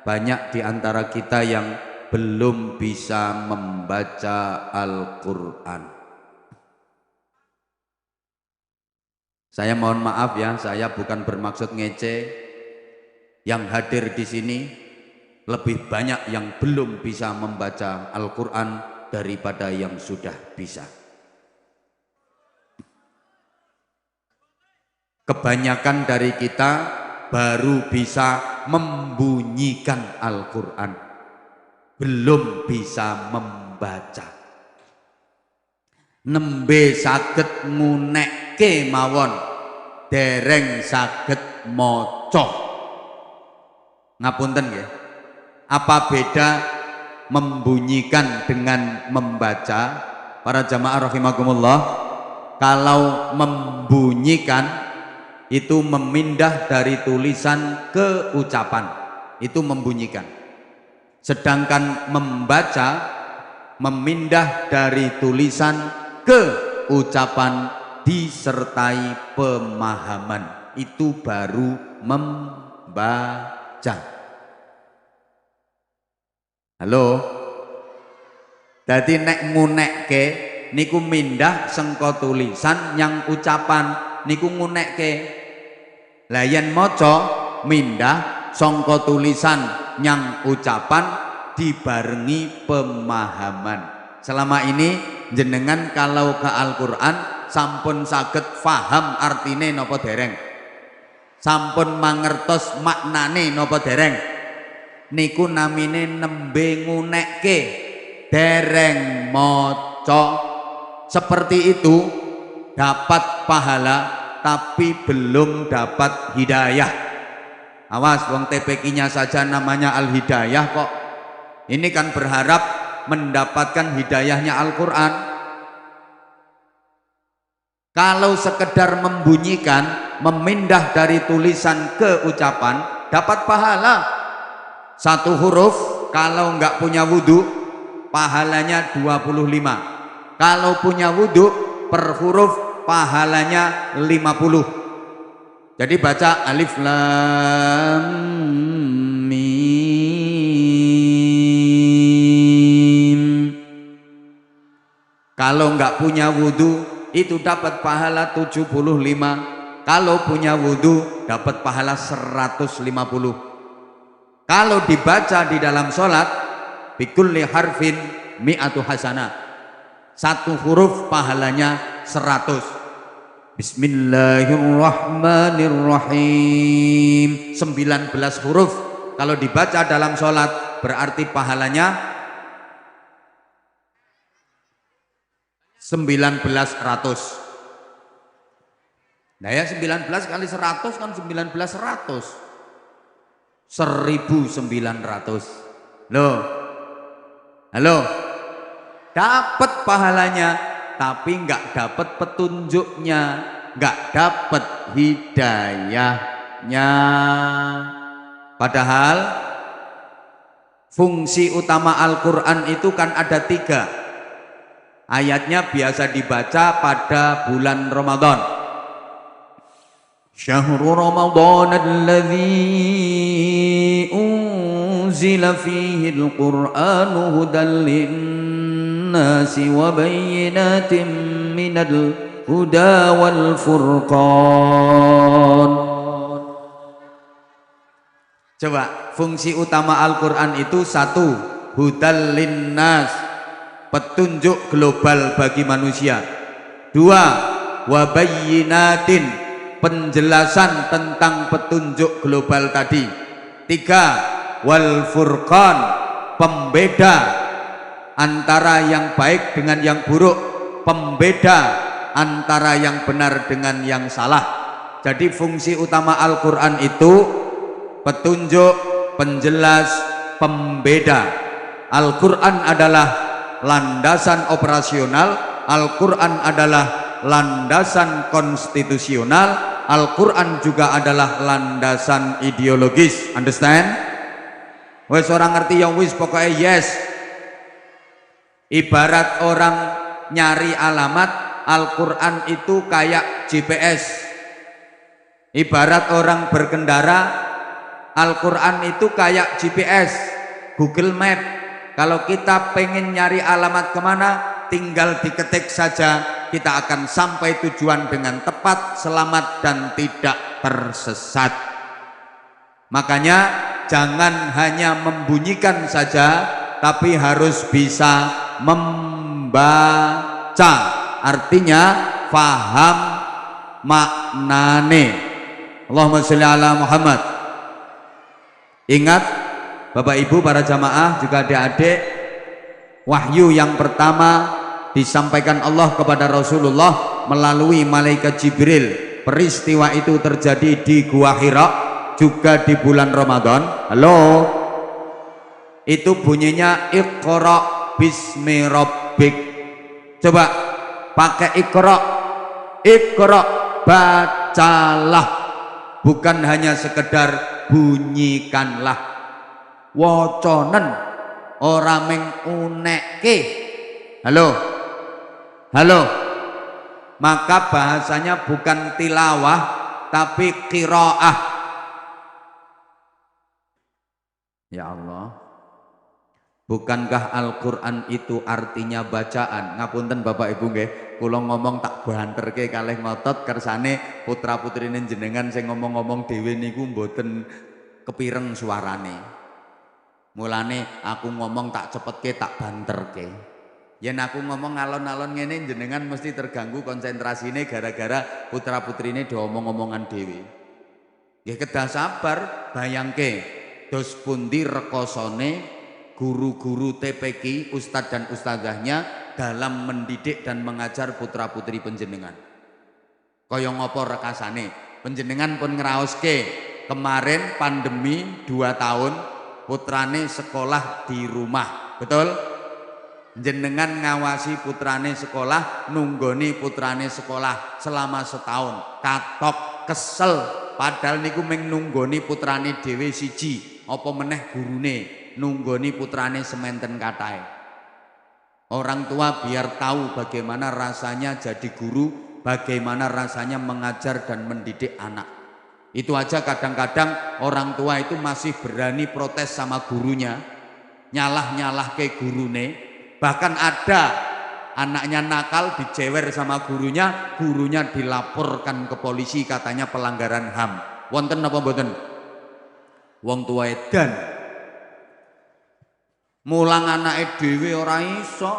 banyak di antara kita yang belum bisa membaca Al-Qur'an. Saya mohon maaf ya, saya bukan bermaksud ngece. Yang hadir di sini lebih banyak yang belum bisa membaca Al-Qur'an daripada yang sudah bisa. Kebanyakan dari kita baru bisa membunyikan Al-Quran, belum bisa membaca. Nembe saged ngunekke mawon, dereng saged maca. Ngapunten nggih. Apa beda membunyikan dengan membaca? Para jamaah rahimakumullah, kalau membunyikan itu memindah dari tulisan ke ucapan, itu membunyikan. Sedangkan membaca memindah dari tulisan ke ucapan disertai pemahaman, itu baru membaca. Halo. Dadi nek ngunekke niku mindah sengko tulisan yang ucapan niku ngunekke. Lah yen maca mindah sangka tulisan yang ucapan dibarengi pemahaman. Selama ini jenengan kalau ke Al-Qur'an sampun saged faham artine napa dereng? Sampun mangertos maknane napa dereng? Niku namine nembe ngunekke, dereng maca. Seperti itu dapat pahala tapi belum dapat hidayah. Awas, wong TPQ-nya saja namanya Al-Hidayah kok. Ini kan berharap mendapatkan hidayahnya Al-Quran. Kalau sekedar membunyikan, memindah dari tulisan ke ucapan, dapat pahala. Satu huruf kalau nggak punya wudhu, pahalanya 25. Kalau punya wudhu, per huruf pahalanya 50. Jadi baca alif lam mim. Kalau nggak punya wudhu itu dapat pahala 75. Kalau punya wudhu dapat pahala 150. Kalau dibaca di dalam sholat, bikulli harfin mi'atu hasanah. Satu huruf pahalanya 100. Bismillahirrahmanirrahim. 19 huruf kalau dibaca dalam sholat berarti pahalanya 1900. Nah ya 19 kali 100 kan 1900. 1900. Loh. Halo. Dapat pahalanya tapi nggak dapat petunjuknya, nggak dapat hidayahnya. Padahal fungsi utama Al-Quran itu kan ada 3. Ayatnya biasa dibaca pada bulan Ramadan. Syahrul Ramadan alladzi unzila fihi al-Qur'anu hudan lin-nasi wa bayyinatin minal huda wal furqan. Coba, fungsi utama Al-Qur'an itu 1, hudal linnas, petunjuk global bagi manusia. 2, wabayyinatin, penjelasan tentang petunjuk global tadi. 3, wal furqan, pembeda antara yang baik dengan yang buruk, pembeda antara yang benar dengan yang salah. Jadi fungsi utama Al-Quran itu petunjuk, penjelas, pembeda. Al-Quran adalah landasan operasional, Al-Quran adalah landasan konstitusional, Al-Quran juga adalah landasan ideologis. Understand? Wes orang ngerti yang wis pokoknya yes. Ibarat orang nyari alamat, Al-Quran itu kayak GPS. Ibarat orang berkendara, Al-Quran itu kayak GPS, Google Map. Kalau kita pengen nyari alamat kemana, tinggal diketik saja, kita akan sampai tujuan dengan tepat, selamat dan tidak tersesat. Makanya jangan hanya membunyikan saja, tapi harus bisa membaca. Artinya faham maknane. Allahumma sholli ala Muhammad. Ingat Bapak Ibu para jamaah juga adik-adik, wahyu yang pertama disampaikan Allah kepada Rasulullah melalui malaikat Jibril. Peristiwa itu terjadi di Gua Hira juga di bulan Ramadan. Halo, itu bunyinya Iqra bismi rabbik. Coba pakai Iqra, Iqra, bacalah, bukan hanya sekedar bunyikanlah. Woconen ora meng unekke. Halo, halo. Maka bahasanya bukan tilawah tapi qiraah. Ya Allah, bukankah Al-Quran itu artinya bacaan? Ngapunten Bapak Ibu nggih, kula ngomong tak banterke kalih ngotot kersane putra putrine jenengan sing ngomong-ngomong dhewe niku mboten kepireng suarane. Mulane aku ngomong tak cepetke tak banterke. Yen aku ngomong alon-alon ngene jenengan mesti terganggu konsentrasine gara-gara putra putrine diomong-omongan dhewe. Nggih kedah sabar, bayangke dos pundi rekosone guru-guru TPQ, ustadz dan ustadzahnya dalam mendidik dan mengajar putra putri penjenengan. Kaya ngopo rekasane? Penjenengan pun ngraoske kemarin pandemi 2 tahun putrane sekolah di rumah, betul? Jenengan ngawasi putrane sekolah, nunggoni putrane sekolah selama setahun. Katok kesel, padahal niku meng nunggoni putrane dhewe siji, apa meneh gurune nunggoni putrane sementen katahe. Orang tua biar tahu bagaimana rasanya jadi guru, bagaimana rasanya mengajar dan mendidik anak. Itu aja kadang-kadang orang tua itu masih berani protes sama gurunya, nyalah-nyalah ke gurune. Bahkan ada anaknya nakal dijewer sama gurunya, gurunya dilaporkan ke polisi katanya pelanggaran HAM. Wonten apa mboten? Wong tua edan mulang anake dhewe ora iso,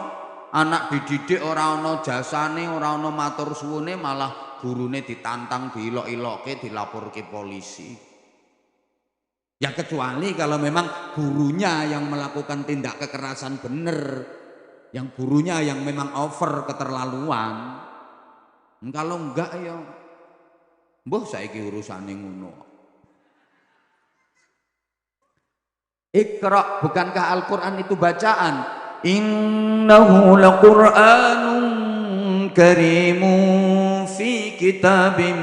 anak dididik ora ana jasane, ora ana matur suwune, malah gurune ditantang, diilok-ilokke, dilaporke polisi. Ya kecuali kalau memang gurunya yang melakukan tindak kekerasan bener, yang gurunya yang memang over keterlaluan. Kalau enggak ya mbuh saiki urusane ngono. Iqra, bukankah Al-Quran itu bacaan? Innahu laqur'anun karimun fi kitabim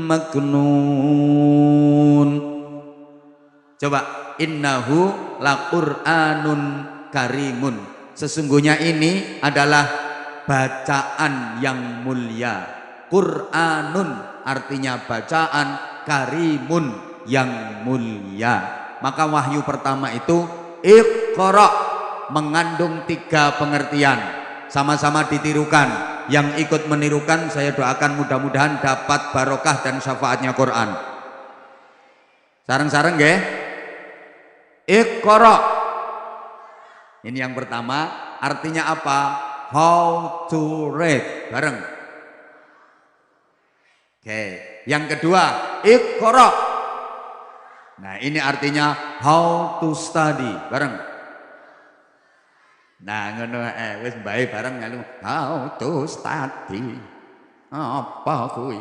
maknun. Coba, innahu laqur'anun karimun. Sesungguhnya ini adalah bacaan yang mulia. Qur'anun artinya bacaan, karimun yang mulia. Maka wahyu pertama itu Iqra mengandung 3 pengertian, sama-sama ditirukan. Yang ikut menirukan saya doakan mudah-mudahan dapat barokah dan syafaatnya Quran. Sareng-sareng nggih. Iqra. Ini yang pertama, artinya apa? How to read. Bareng. Oke. Yang kedua, Iqra. Nah ini artinya how to study, bareng. Nah ngono wis bae bareng ngalu how to study. Apa kuwi?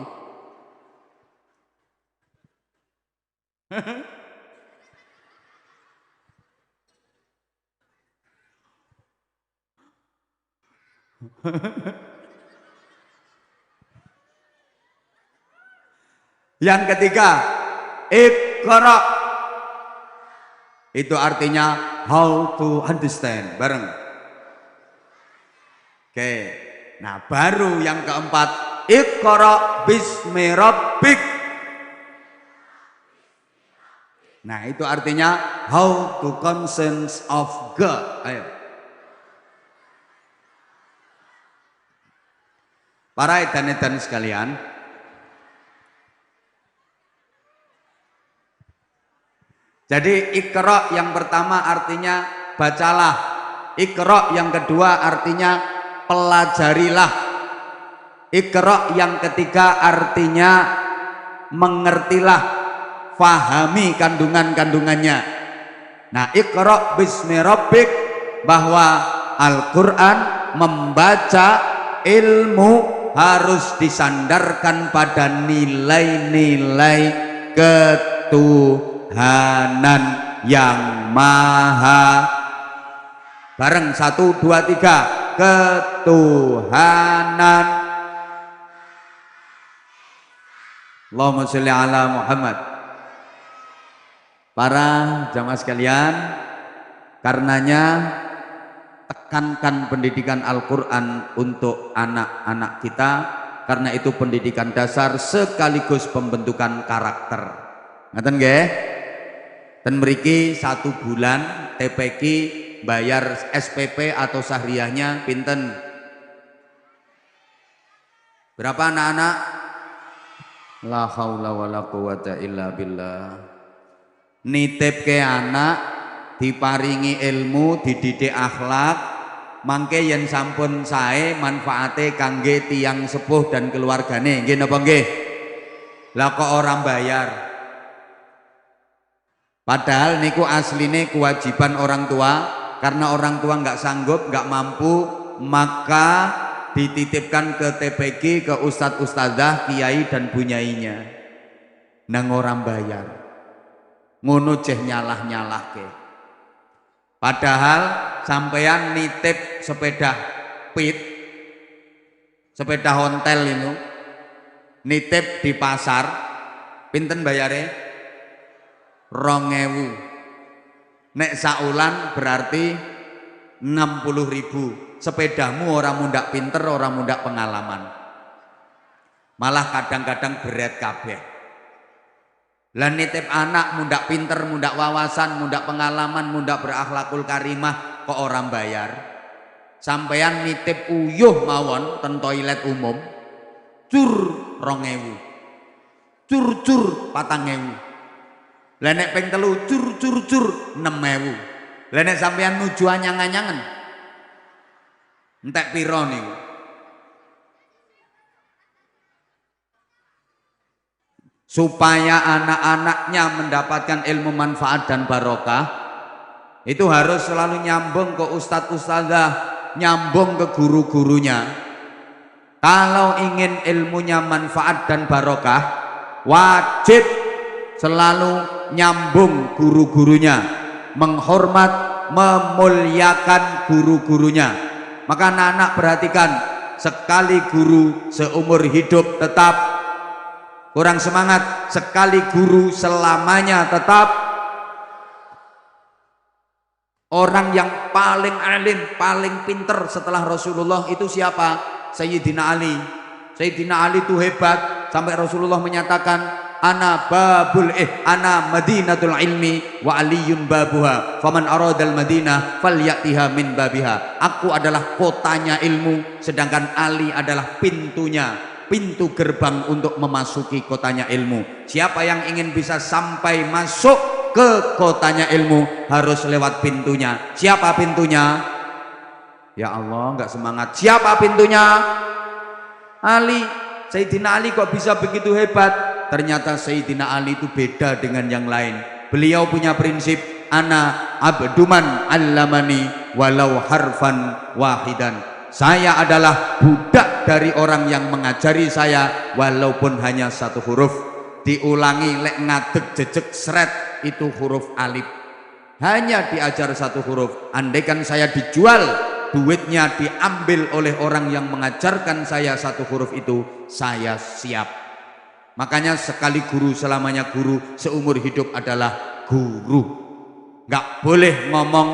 Yang ketiga, Iqra. Itu artinya how to understand, bareng. Oke. Nah, baru yang keempat, Iqra bismi rabbik. Nah, itu artinya how to conscience of God. Ayo. Para edan-edan sekalian, jadi Iqra yang pertama artinya bacalah. Iqra yang kedua artinya pelajarilah. Iqra yang ketiga artinya mengertilah, fahami kandungan-kandungannya. Nah, Iqra bismi rabbik, bahwa Al-Quran membaca ilmu harus disandarkan pada nilai-nilai ketuhanan yang maha. Bareng 1, 2, 3, ketuhanan. Allahumma sholli ala Muhammad. Para jamaah sekalian, karenanya tekankan pendidikan Al-Quran untuk anak-anak kita, karena itu pendidikan dasar sekaligus pembentukan karakter. Ngaten nggih? Dan mriki 1 bulan TPQ bayar SPP atau sahriyahnya pinten? Berapa anak-anak? La haula wala quwata illa billah. Nitip ke anak, diparingi ilmu, dididik akhlak, mangke yen sampun sae manfaate kangge tiyang sepuh dan keluargane. Nggih napa nggih? Lah kok orang bayar? Padahal niku asline kewajiban orang tua, karena orang tua nggak sanggup, nggak mampu, maka dititipkan ke TPQ, ke ustadz ustadzah, kiai dan bunyainya. Nang orang bayar. Ngono ceh nyalah-nyalah ke. Padahal sampean nitip sepeda pit, sepeda hontel itu, nitip di pasar, pinten bayare? 2.000. Nek saulan berarti 60.000. Sepedamu orang mundak pinter, orang mundak pengalaman. Malah kadang-kadang berat kabeh. Lah nitip anak mundak pinter, mundak wawasan, mundak pengalaman, mundak berakhlakul karimah, kok orang bayar. Sampeyan nitip uyuh mawon ten toilet umum, cur 2.000, cur 4.000. Lah nek ping 3 cur 6.000. Lah nek sampeyan nuju anyang-anyangen, entek pira niku? Supaya anak-anaknya mendapatkan ilmu manfaat dan barokah, itu harus selalu nyambung ke ustadz ustadzah, nyambung ke guru-gurunya. Kalau ingin ilmunya manfaat dan barokah, wajib selalu nyambung guru-gurunya, menghormat, memuliakan guru-gurunya. Maka anak-anak perhatikan, sekali guru seumur hidup tetap, kurang semangat, sekali guru selamanya tetap. Orang yang paling alim, paling pinter setelah Rasulullah itu siapa? Sayyidina Ali. Sayyidina Ali itu hebat sampai Rasulullah menyatakan, ana madinatul ilmi wa aliyun babuha, faman aradal madinah falyatiha min babiha. Aku adalah kotanya ilmu, sedangkan Ali adalah pintunya, pintu gerbang untuk memasuki kotanya ilmu. Siapa yang ingin bisa sampai masuk ke kotanya ilmu harus lewat pintunya. Siapa pintunya? Ya Allah, nggak semangat. Siapa pintunya? Ali. Sayyidina Ali kok bisa begitu hebat? Ternyata Sayyidina Ali itu beda dengan yang lain. Beliau punya prinsip, ana abduman allamani walau harfan wahidan. Saya adalah budak dari orang yang mengajari saya walaupun hanya 1 huruf. Diulangi lek ngadeg jejeg sret, itu huruf alif. Hanya diajar 1 huruf. Andaikan saya dijual, duitnya diambil oleh orang yang mengajarkan saya 1 huruf itu, saya siap. Makanya sekali guru selamanya guru, seumur hidup adalah guru. Nggak boleh ngomong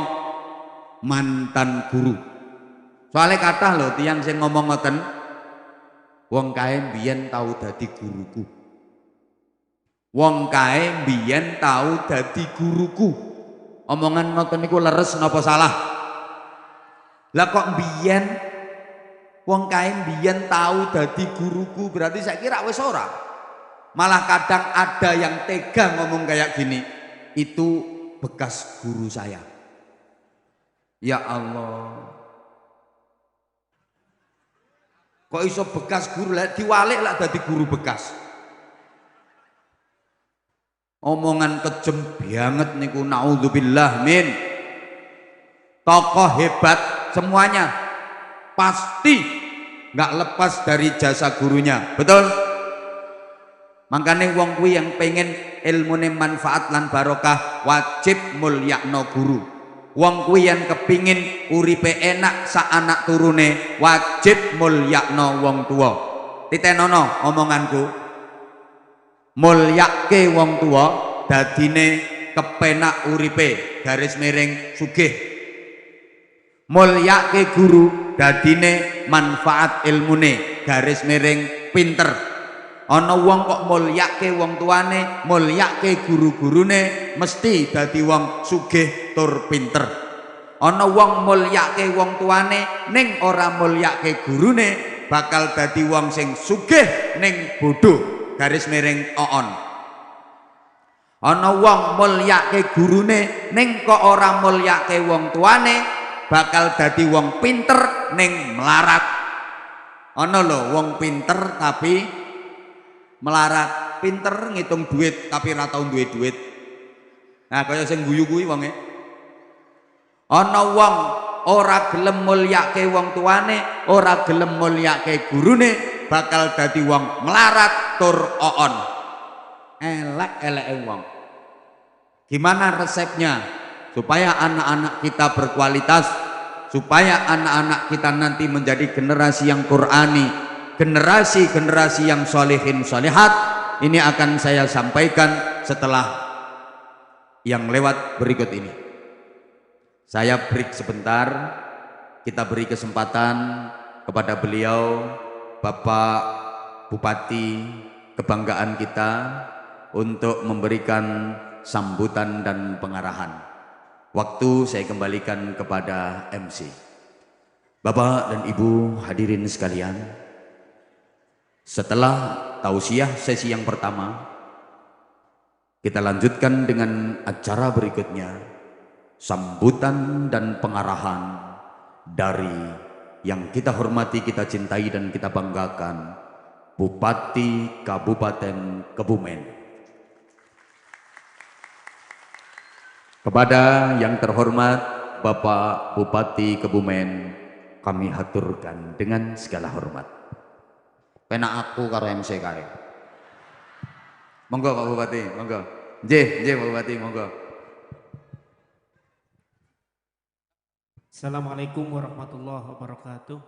mantan guru. Soalnya kata loh tiang sing ngomong ngoten, wong kae mbiyen tau dadi guruku. Wong kae mbiyen tau dadi guruku. Omongan ngoten niku leres napa salah? Lah kok mbiyen wong kae mbiyen tau dadi guruku, berarti saya kira wis ora. Malah kadang ada yang tega ngomong kayak gini, itu bekas guru saya. Ya Allah. Kok iso bekas guru lah, diwalik lah dadi guru bekas. Omongan kejem banget niku, naudzubillah min. Tokoh hebat semuanya pasti nggak lepas dari jasa gurunya, betul? Makanya wong kuwi yang pengen ilmune manfaat lan barokah wajib mulyakno guru. Wong kuwi yang kepingin uripe enak sak anak turune wajib mulyakno wong tua. Titenono omonganku, mulyakke wong tua dadine kepenak uripe garis miring sugih. Mulyake guru dadine manfaat ilmune garis miring pinter. Ana wong kok mulyake wong tuane, mulyake guru-gurune mesti dadi wong sugih tur pinter. Ana wong mulyake wong tuane ning ora mulyake gurune bakal dadi wong sing sugih ning bodoh garis miring oon. Ana wong mulyake gurune ning kok ora mulyake wong tuane bakal dadi wong pinter ning melarat. Ana lho wong pinter tapi melarat, pinter ngitung duit tapi ora tau duwe duit. Nah kaya sing guyu kuwi wonge. Ana wong ora gelem mulyake wong tuane, ora gelem mulyake gurune bakal dadi wong melarat tur oon. Elek-eleke wong. Gimana resepnya? Supaya anak-anak kita berkualitas, supaya anak-anak kita nanti menjadi generasi yang Qur'ani, generasi-generasi yang solehin solehat. Ini akan saya sampaikan setelah yang lewat berikut ini. Saya break sebentar, kita beri kesempatan kepada beliau, Bapak Bupati kebanggaan kita, untuk memberikan sambutan dan pengarahan. Waktu saya kembalikan kepada MC. Bapak dan Ibu hadirin sekalian, setelah tausiah sesi yang pertama, kita lanjutkan dengan acara berikutnya, sambutan dan pengarahan dari yang kita hormati, kita cintai dan kita banggakan, Bupati Kabupaten Kebumen. Kepada yang terhormat Bapak Bupati Kebumen, kami haturkan dengan segala hormat. Penak aku karo MC kae. Monggo Pak Bupati, monggo. Nggih, Pak Bupati, monggo. Assalamualaikum warahmatullahi wabarakatuh.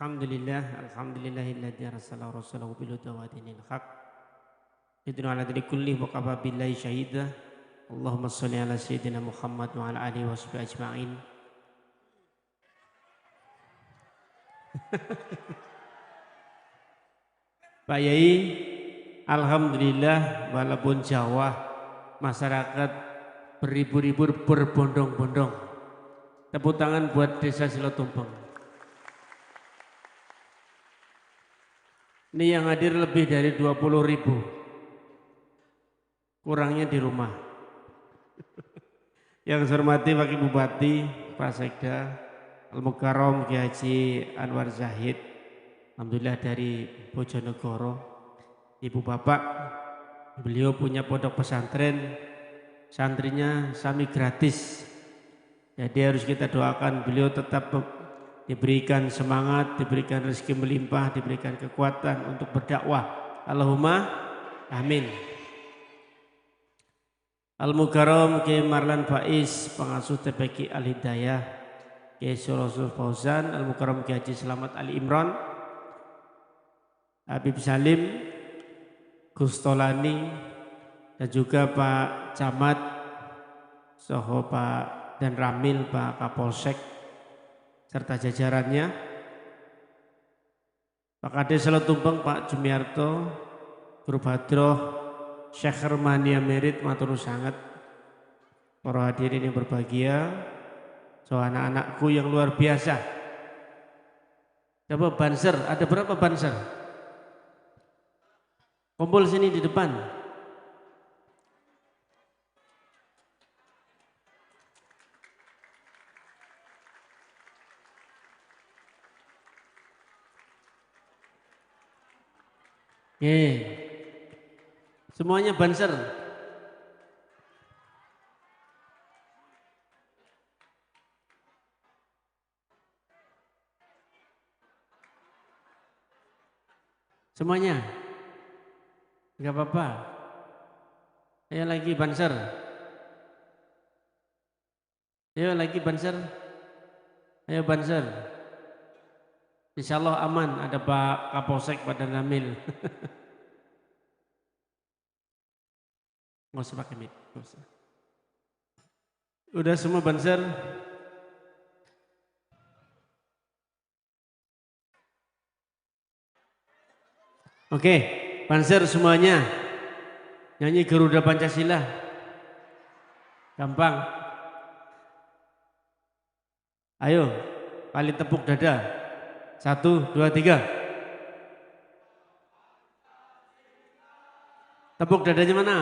Alhamdulillahilladzi arsala rasulahu bil huda wa dinil haq. Yadullu ala kulli wa kafa billahi syahida. Allahumma sholli ala sayyidina Muhammad wa ala alihi washabihi ajma'in. Pak Yai, alhamdulillah walaupun Jawa masyarakat beribu-ribu berbondong-bondong. Tepuk tangan buat Desa Silotumpeng. Ini yang hadir lebih dari 20.000. Kurangnya di rumah. Yang saya hormati Wakil Bupati, Pak Sekda, Al-Mukarram Kiai Haji Anwar Zahid, alhamdulillah dari Bojonegoro. Ibu Bapak, beliau punya pondok pesantren, santrinya sami gratis. Jadi harus kita doakan beliau tetap diberikan semangat, diberikan rezeki melimpah, diberikan kekuatan untuk berdakwah. Allahumma amin. Al-Mukarram Kiai Marlan Faiz, pengasuh TPQ Al-Hidayah, Kiai Rasul Fauzan, Al-Mukarram Kiai Haji Selamat Ali Imron, Habib Salim, Gustolani, dan juga Pak Camat, Soho Pak dan Ramil, Pak Kapolsek, serta jajarannya, Pak Kades Silotumpeng, Pak Jumiarto, Guru Badroh, Syekh Hermania Merit, matur sangat. Para hadirin yang berbahagia, so anak-anakku yang luar biasa. Coba banser, ada berapa banser? Kumpul sini di depan. Nggih. Semuanya banser. Semuanya. Enggak apa-apa. Ayo lagi banser. Ayo lagi banser. Ayo banser. Insya Allah aman, ada Pak Kapolsek pada Namil. Nggak usah pakai mic, nggak usah. Udah semua banser? Oke, banser semuanya. Nyanyi Garuda Pancasila. Gampang. Ayo, kali tepuk dada. 1, 2, 3. Tepuk dadanya mana?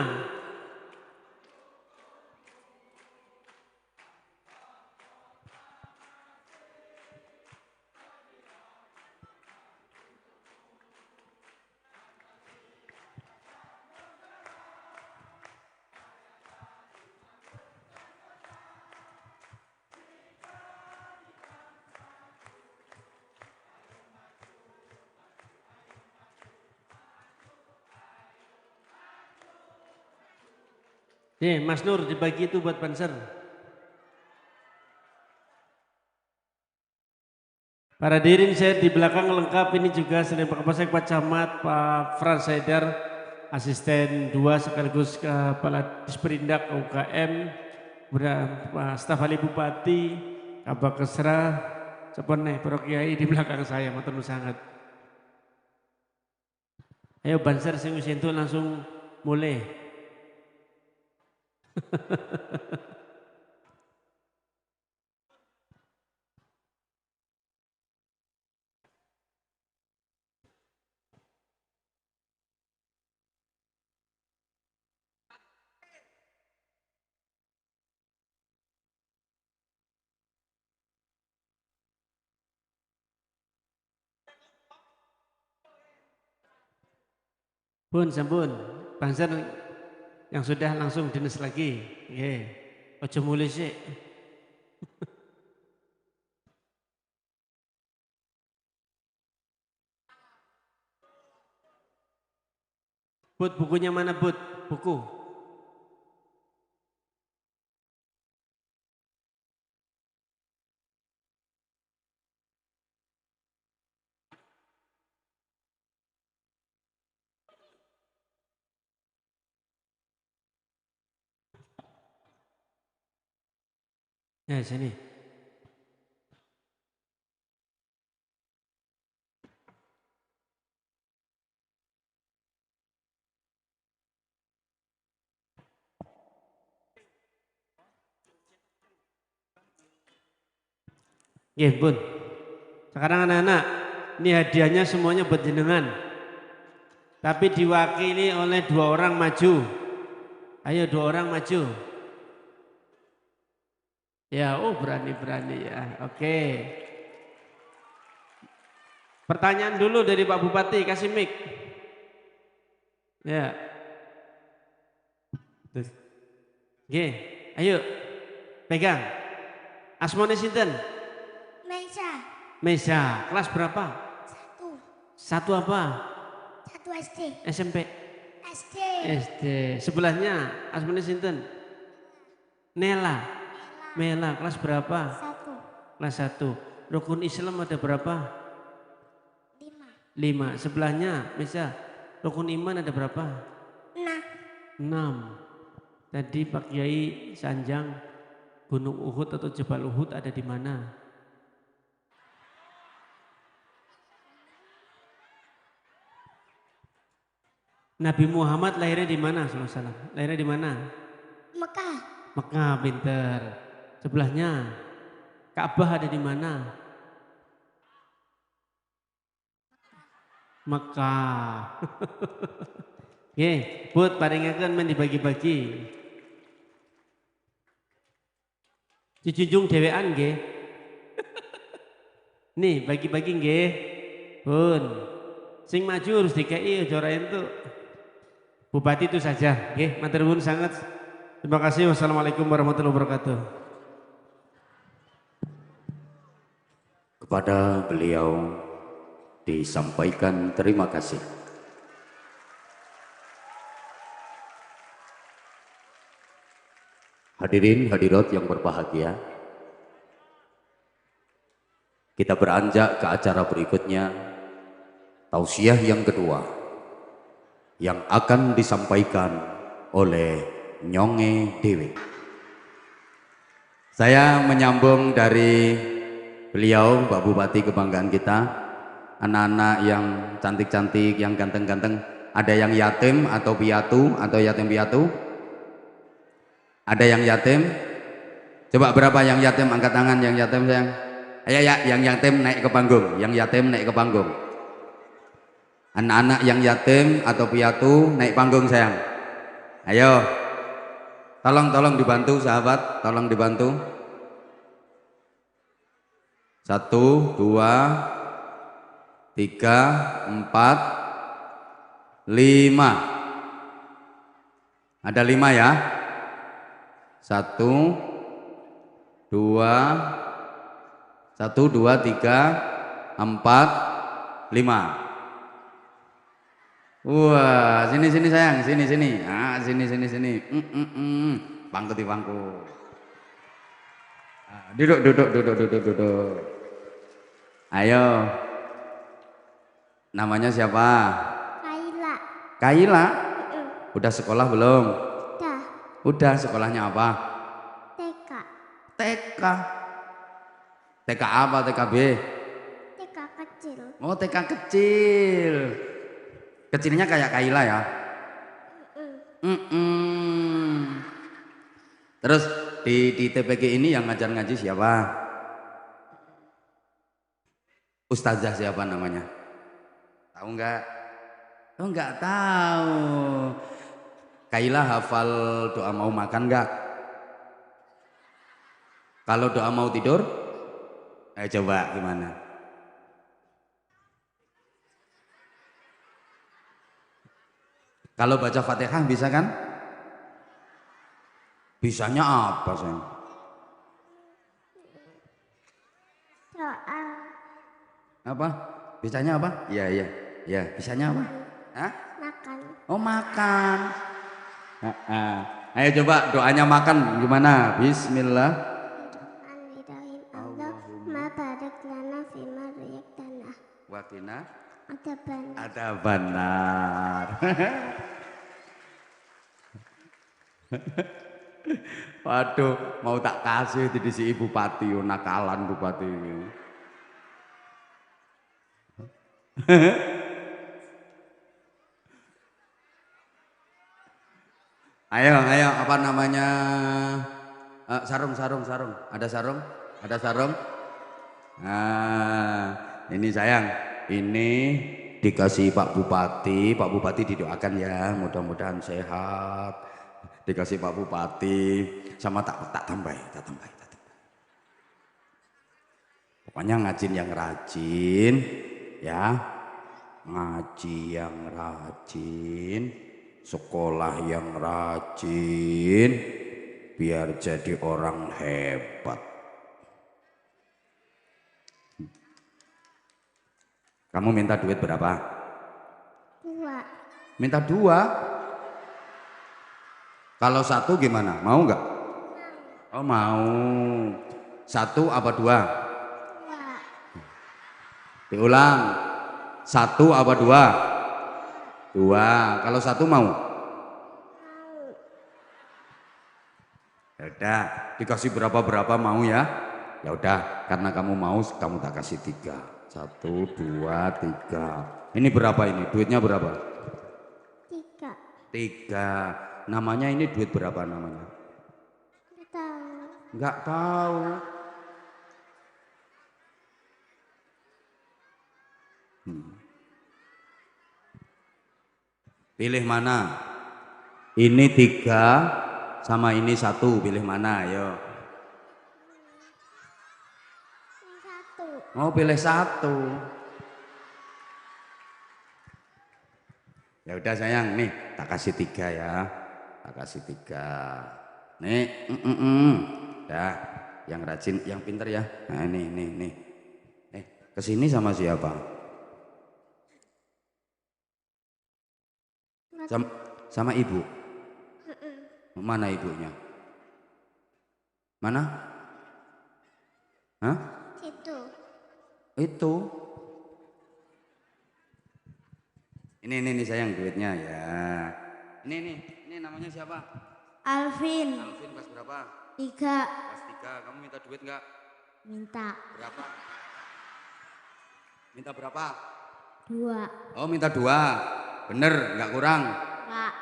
Nih, Mas Nur dibagi itu buat banser. Para hadirin saya di belakang lengkap ini juga selain Pak Kapolsek, Pak Camat, Pak Frans Haidar, asisten 2 sekaligus kepala Disperindak UKM, Pak staf ahli Bupati, Kabak Kesra, sepeneh para kiai di belakang saya, matur sangat. Ayo banser sing wis entuk langsung mulai. Pun sampun, banser yang sudah langsung dinas lagi. Nggih. Aja mulai sih. Bud, bukunya mana Bud? Buku. Ya sini. Nggih, Bun. Sekarang anak-anak, ini hadiahnya semuanya buat jenengan. Tapi diwakili oleh 2 orang maju. Ayo 2 orang maju. Ya, oh berani-berani ya. Oke. Pertanyaan dulu dari Pak Bupati, kasih mic. Ya. Oke, ayo. Pegang. Asmone sinten? Meja. Meja. Kelas berapa? 1. 1 apa? 1 SD. SMP. SD. SD. Sebelahnya asmone sinten? Nela. Mela. Kelas berapa? 1. Kelas 1. Rukun Islam ada berapa? 5. 5. Sebelahnya Meja. Rukun iman ada berapa? 6. 6. Tadi Pak Kiai Sanjang, Gunung Uhud atau Jebal Uhud ada di mana? Nabi Muhammad lahirnya di mana? Lahirnya di mana? Mekah. Mekah, pinter. Sebelahnya Ka'bah ada di mana? Mekah. Nggih, Bud paringaken men dibagi-bagi. Dijunjung dhewean nggih. Nih, bagi-bagi nggih. Bun. Sing maju harus DKI aja ora entuk. Bupati itu saja. Nggih, matur nuwun sangat. Terima kasih. Wassalamualaikum warahmatullahi wabarakatuh. Kepada beliau disampaikan terima kasih. Hadirin hadirat yang berbahagia, kita beranjak ke acara berikutnya, tausiah yang kedua yang akan disampaikan oleh Nyonge Dewi. Saya menyambung dari beliau, Pak Bupati kebanggaan kita, anak-anak yang cantik-cantik, yang ganteng-ganteng. Ada yang yatim atau piatu atau yatim piatu? Ada yang yatim? Coba berapa yang yatim, angkat tangan yang yatim sayang. Ayo ya, yang yatim naik ke panggung, yang yatim naik ke panggung. Anak-anak yang yatim atau piatu naik panggung sayang. Ayo. Tolong dibantu sahabat, tolong dibantu. 1, 2, 3, 4, 5. Ada 5 ya. 1, 2, 3, 4, 5. Wah, sini sayang, sini. Ah, sini. Pangku di pangku. Duduk. Ayo. Namanya siapa? Kaila. Udah sekolah belum? Udah, sekolahnya apa? TK. TK apa, TKB? TK kecil. Oh, TK kecil. Kecilnya kayak Kaila ya? Terus di TPG ini yang ngajar ngaji siapa? Ustazah siapa namanya? Tahu nggak? Oh, nggak tahu. Kaila hafal doa mau makan nggak? Kalau doa mau tidur? Ayo coba gimana? Kalau baca Fatihah bisa kan? Bisanya apa sayang? Doa. Apa? Bisanya apa? Iya. Bisanya apa? Hah? Makan. Oh, makan. Ayo coba doanya makan gimana? Bismillah. Allahumma barik lana fima razaqtana. Wa qina Adzabannar. adzabannar. Waduh, mau tak kasih di si bupati, nakalan bupati ini. Ayo, apa namanya? Sarung. Ada sarung? Nah, ini sayang, ini dikasih Pak Bupati didoakan ya, mudah-mudahan sehat. Dikasih Pak Bupati, sama tak tambah. Pokoknya ngajin yang rajin, ya, ngaji yang rajin, sekolah yang rajin, biar jadi orang hebat. Kamu minta duit berapa? 2. Minta 2. Kalau 1 gimana? Mau nggak? Oh, mau. 1 apa 2? 2. Diulang. 1 apa 2? 2. Kalau 1 mau? Ya udah, dikasih berapa mau ya? Ya udah, karena kamu mau, kamu tak kasih 3. 1, 2, 3. Ini berapa ini? Duitnya berapa? 3. Namanya ini duit berapa namanya? Nggak tahu. Pilih mana? Ini 3 sama ini 1, pilih mana? Ayo. Yang 1. Mau pilih 1. Ya udah sayang, nih tak kasih 3 ya. Tak kasih 3. Nih, dah, yang rajin, yang pinter ya. Nah ini, nih. Kesini sama siapa? Sama ibu. Mana ibunya? Mana? Hah? Itu. Ini sayang duitnya ya. Ini namanya siapa? Alvin. Alvin kelas berapa? 3. Kelas 3. Kamu minta duit nggak? Minta. Berapa? Minta berapa? 2. Oh minta 2. Bener, nggak kurang? Enggak.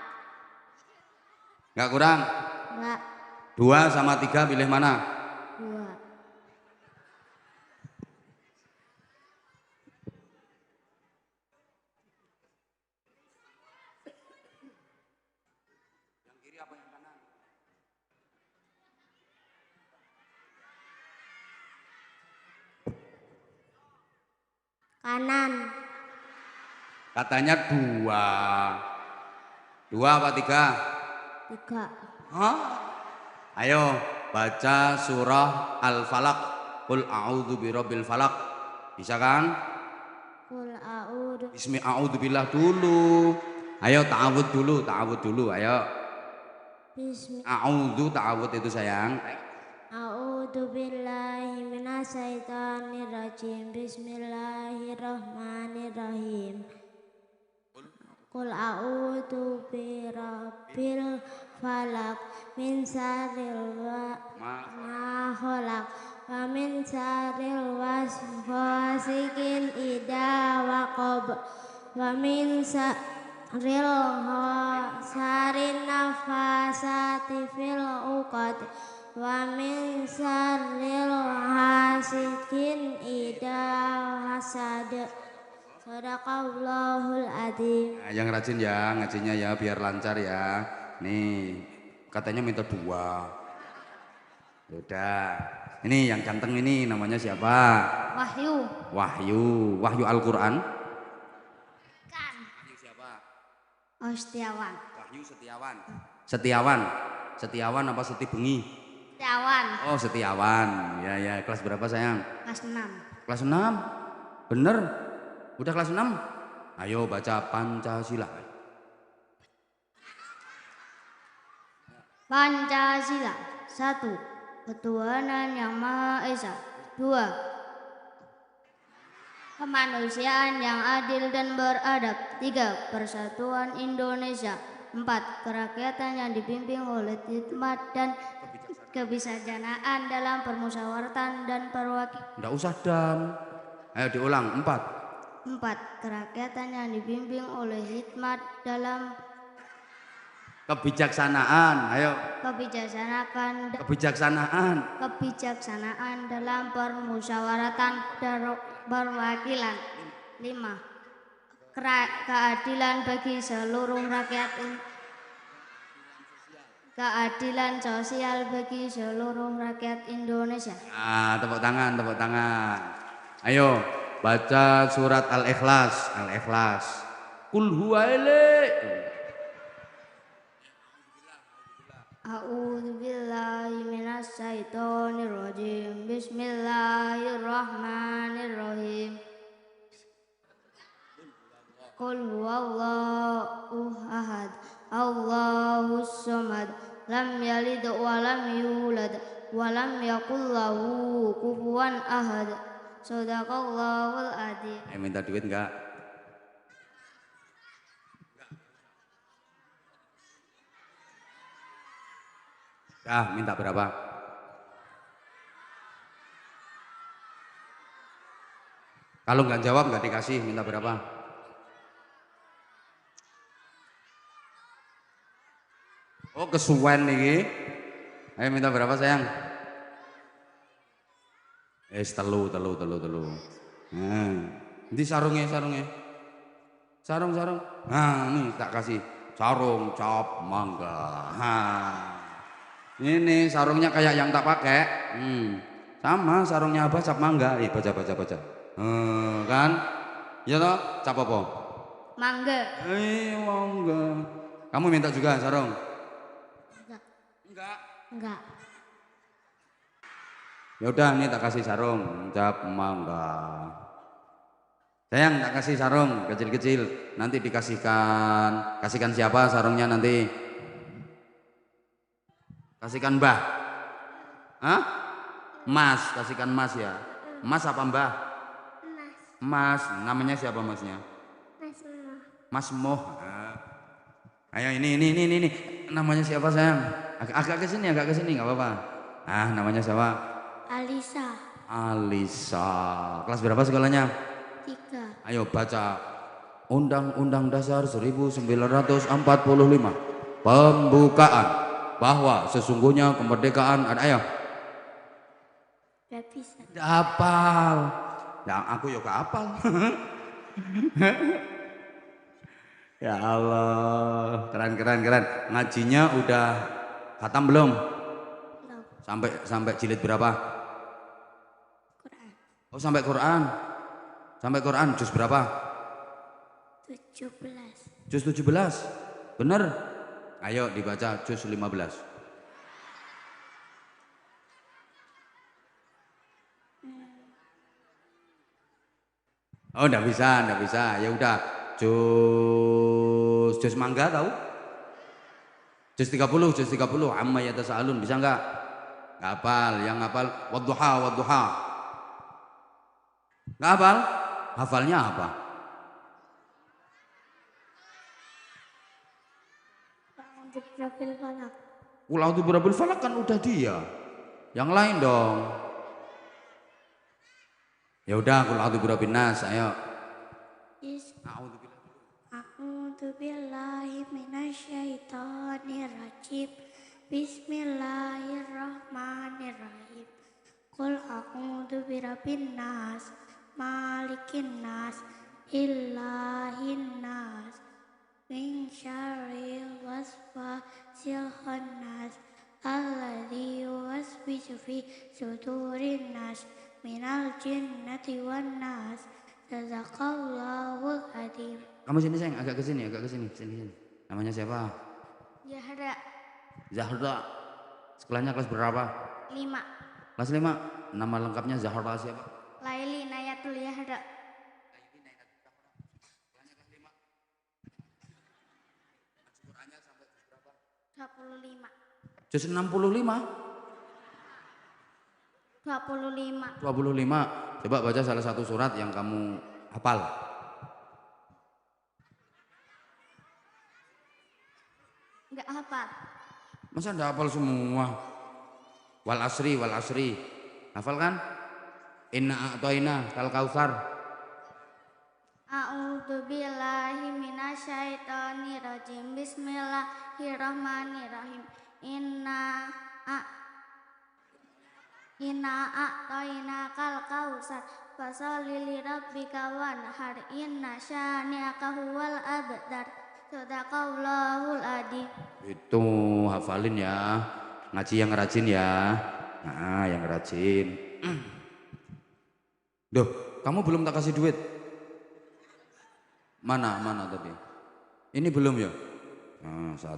Nggak kurang? Enggak. 2 sama 3 pilih mana? 2. Yang kiri apa yang kanan? Kanan. Katanya 2. 2 apa 3? 3. Hah? Ayo baca surah Al-Falaq. Qul a'udzu birabbil falaq. Bisa kan? Qul a'udzu. Bismi a'udzubillah dulu. Ayo ta'awud dulu. Ayo. Bismi. A'udzu ta'awud itu sayang. A'udzu billahi minasyaitonir rajim. Bismillahirrahmanirrahim. Qul a'udzu birabbil falaq min syarril ma khalaq wa min syarril waswasikin idza waqab wa min syarril hasarin nafasati fil uqad wa min syarril hasidin idza hasad. Sadaqallahul adzim. Nah, yang rajin ya ngajinya ya biar lancar ya. Nih katanya minta 2. Udah. Ini yang ganteng ini namanya siapa? Wahyu Al-Quran. Kan. Wahyu siapa? Oh, Setiawan. Wahyu Setiawan apa Seti Bengi? Setiawan. Oh Setiawan. Ya kelas berapa sayang? Kelas 6. Kelas 6. Bener. Udah kelas 6. Ayo baca Pancasila. Pancasila. 1. Ketuhanan yang Maha Esa. 2. Kemanusiaan yang adil dan beradab. 3. Persatuan Indonesia. 4. Kerakyatan yang dipimpin oleh hikmat dan kebijaksanaan dalam permusyawaratan dan perwakilan. Nggak usah dan. Ayo diulang. 4. 4. Kerakyatan yang dibimbing oleh hikmat dalam kebijaksanaan. Ayo. Kebijaksanaan dalam permusyawaratan dan perwakilan. 5. Keadilan bagi seluruh rakyat. Keadilan sosial bagi seluruh rakyat Indonesia. Nah, tepuk tangan. Ayo baca surat Al-Ikhlas. Qul huwa A'udzu billahi minasyaitonir rajim. Bismillahirrahmanirrahim. Qul huwallahu ahad. Allahus samad. Lam yalid wa lam yulad wa lam yakul lahu kufuwan ahad. Shadaqallahul adzim. Minta duit enggak? Minta berapa? Kalau nggak jawab nggak dikasih. Minta berapa? Oh kesuwen nih. Ayo minta berapa sayang? Telu. Ini sarungnya. Sarung. Nah, ini tak kasih sarung cap mangga. Ini sarungnya kayak yang tak pakai. Sama sarungnya Abah cap mangga. Baca. Kan? Ya toh, cap apa? Mangga. Mangga. Kamu minta juga sarung? Enggak. Enggak. Enggak. Ya udah, nih tak kasih sarung. Ucap mangga. Sayang, tak kasih sarung kecil-kecil. Nanti kasihkan siapa sarungnya nanti? Kasihkan Mbah. Hah? Mas, kasihkan Mas ya. Mas apa Mbah? Mas. Mas, namanya siapa Masnya? Mas Moh. Ayo ini. Namanya siapa sayang? Agak ke sini nggak apa-apa. Namanya siapa? Alisa. Alisa. Kelas berapa sekolahnya? 3. Ayo baca Undang-Undang Dasar 1945. Pembukaan bahwa sesungguhnya kemerdekaan ada. Ayo. Gak bisa. Gak hafal. Ya aku ya gak hafal. Ya Allah, keren. Ngajinya udah khatam belum? Belum. Sampai jilid berapa? Quran. Oh, sampai Quran. Sampai Quran juz berapa? 17. Juz 17. Bener? Ayo dibaca juz 15. Oh, enggak bisa. Ya udah. Juz mangga tahu? Juz 30. Amma yatasaalun. Bisa enggak? Enggak hafal. Yang hafal wadduha. Enggak hafal? Hafalnya apa? Qul a'udzu birabbil falaq kan udah dia. Yang lain dong. Ya udah, qul a'udzu birabbin nas, ayo. A'udzu billahi minasyaitonir rajim. Bismillahirrahmanirrahim. Qul a'udzu birabbin nas, malikin nas, ilahin nas, min syarril waswasil khannas, alladzi yuwaswisu fi sudurin nas, minal jinnati wan nas. Jazakallahul adzim. Kamu sini sayang, agak ke sini. Sini. Namanya siapa? Zahra. Sekolahnya kelas berapa? 5. Kelas 5. Nama lengkapnya Zahra siapa? Laili Nayatul Yahda. 25. Juz 65. 25. Coba baca salah satu surat yang kamu hafal. Enggak hafal. Masa enggak hafal semua? Wal asri. Hafal kan? Inna a'toina kal kautsar. A'udzu billahi minasyaitonir rajim. Bismillahirrahmanirrahim. Inna a'toina kal kautsar. Fasholli li rabbika wanhar. Inna syani'aka huwal abtar. Shadaqallahul adzim. Itu hafalin ya. Ngaji yang rajin ya. Nah, yang rajin. Duh, kamu belum tak kasih duit. Mana tadi? Ini belum ya? Nah, 1,